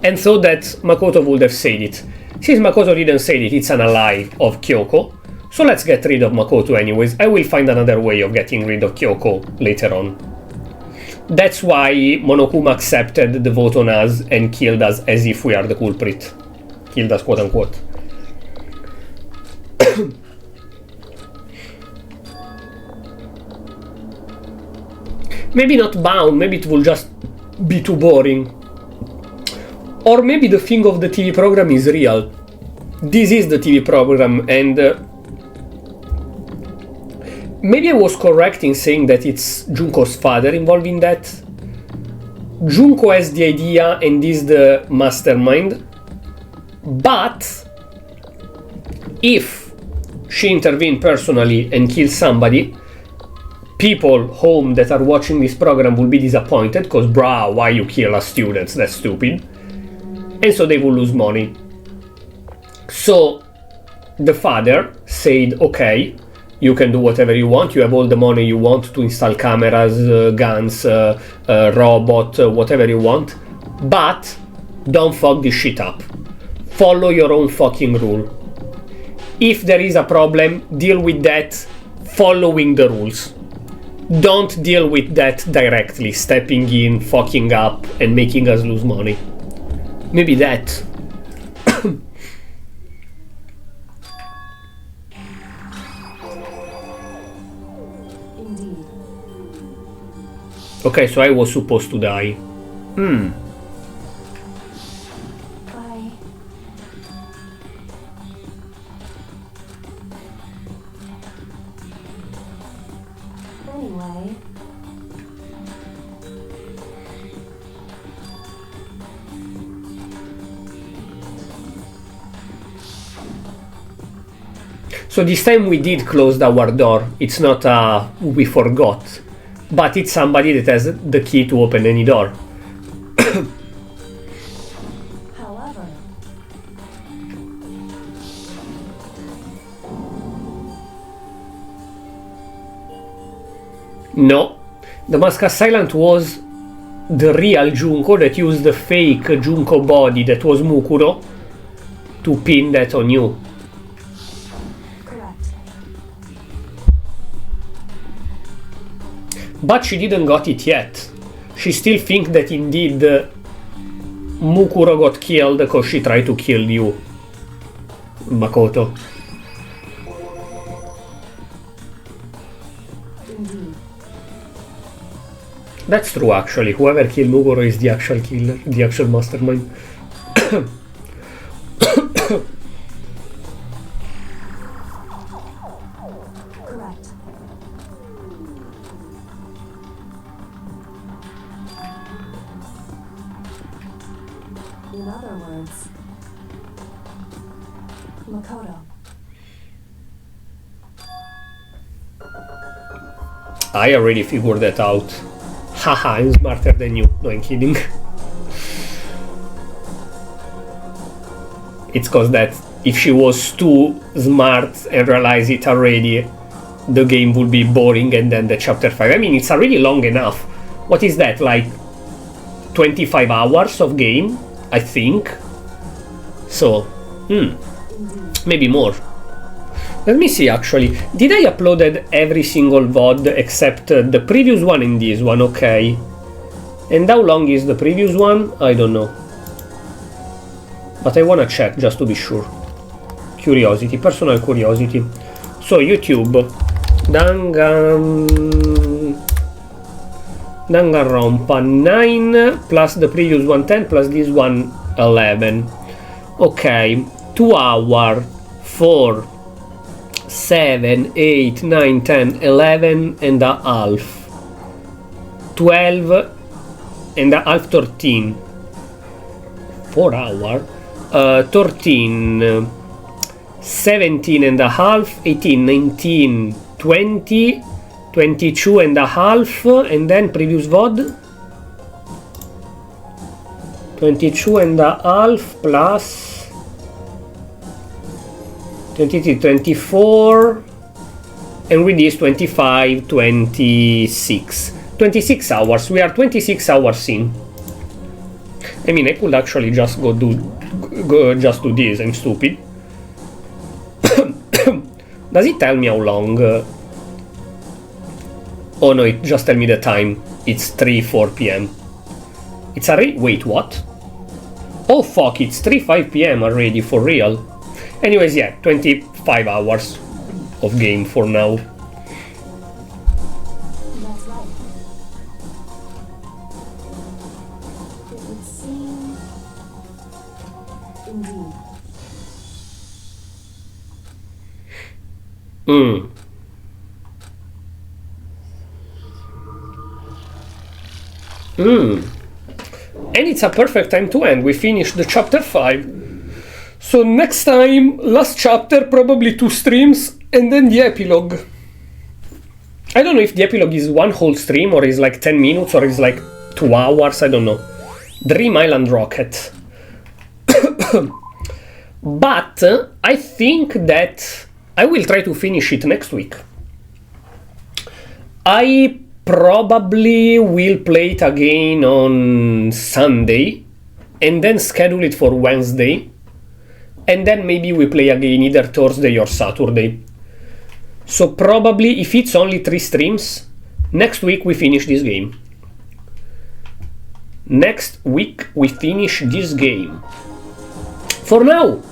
S1: And so that Makoto would have said it. Since Makoto didn't say it, it's an ally of Kyoko. So let's get rid of Makoto anyways. I will find another way of getting rid of Kyoko later on. That's why Monokuma accepted the vote on us and killed us as if we are the culprit. killed us, quote unquote. Maybe not bound, maybe it will just be too boring. Or maybe the thing of the TV program is real. This is the TV program, and maybe I was correct in saying that it's Junko's father involved in that. Junko has the idea and is the mastermind, but if she intervened personally and killed somebody, people home that are watching this program will be disappointed because, bruh, why you kill us students? That's stupid. And so they will lose money. So the father said, okay, you can do whatever you want. You have all the money you want to install cameras, guns, robot, whatever you want. But don't fuck this shit up. Follow your own fucking rule. If there is a problem, deal with that following the rules. Don't deal with that directly, stepping in, fucking up, and making us lose money. Maybe that.
S4: Indeed.
S1: Okay, so I was supposed to die.
S4: Anyway.
S1: So this time we did close our door. It's not we forgot, but it's somebody that has the key to open any door.
S4: However,
S1: No, the Mask Assailant was the real Junko that used the fake Junko body that was Mukuro to pin that on you.
S4: correct.
S1: But she didn't got it yet. She still thinks that indeed Mukuro got killed because she tried to kill you, Makoto.
S4: Indeed.
S1: That's true, actually. Whoever killed Mukuro is the actual killer, the actual mastermind.
S4: Correct. In other words, Makoto.
S1: I already figured that out. Haha, I'm smarter than you. No, I'm kidding. It's cause that if she was too smart and realized it already, the game would be boring and then the chapter 5. I mean, it's already long enough. What is that, like 25 hours of game, I think? So, maybe more. Let me see, actually. Did I uploaded every single VOD except the previous one and this one? Okay. And how long is the previous one? I don't know. But I wanna check just to be sure. Curiosity, personal curiosity. So, YouTube. Danganronpa 9 plus the previous one 10 plus this one 11. Okay. 2 hour, 4, 7, 8, 9, 10, 11 and a half. 12 and a half, 13. 4 hour. 13, 17 and a half, 18, 19, 20, 22 and a half, and then previous VOD. 22 and a half plus 23, 24, and with this 25, 26. 26 hours. We are 26 hours in. I mean, I could actually just go do this. I'm stupid. Does it tell me how long? Oh no, it just tell me the time. It's 3, 4 p.m. It's a wait, what? Oh fuck, it's 3-5 p.m. already, for real. Anyways, yeah, 25 hours of game for now.
S4: That's right. It would seem... Indeed.
S1: And it's a perfect time to end. We finished the chapter 5. So next time, last chapter, probably 2 streams, and then the epilogue. I don't know if the epilogue is one whole stream, or is like 10 minutes, or is like 2 hours, I don't know. Dream Island Rocket. But I think that I will try to finish it next week. I probably will play it again on Sunday, and then schedule it for Wednesday, and then maybe we play again either Thursday or Saturday. So probably, if it's only 3 streams, next week we finish this game. Next week we finish this game. For now,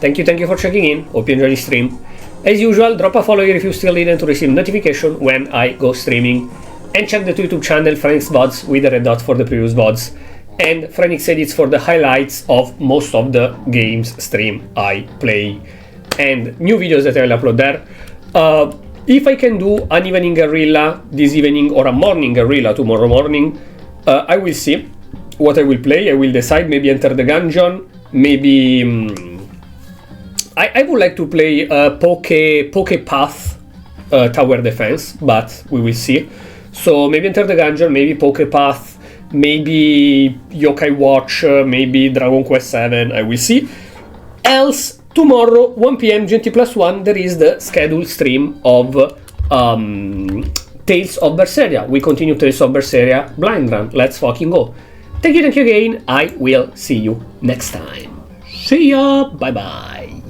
S1: thank you for checking in. Hope you enjoyed the stream. As usual, drop a follow here if you still didn't to receive notification when I go streaming. And check the YouTube channel Franix VODs with the red dot for the previous VODs. And Franix edits for the highlights of most of the games stream I play. And new videos that I will upload there. If I can do an evening guerrilla this evening or a morning guerrilla tomorrow morning, I will see what I will play. I will decide, maybe Enter the Gungeon, maybe... I would like to play Poke Path Tower Defense, but we will see. So maybe Enter the Gungeon, maybe Poke Path, maybe Yokai Watch, maybe Dragon Quest 7, I will see. Else, tomorrow, 1 p.m. GMT+1, there is the scheduled stream of Tales of Berseria. We continue Tales of Berseria blind run. Let's fucking go. Thank you again. I will see you next time. See ya. Bye bye.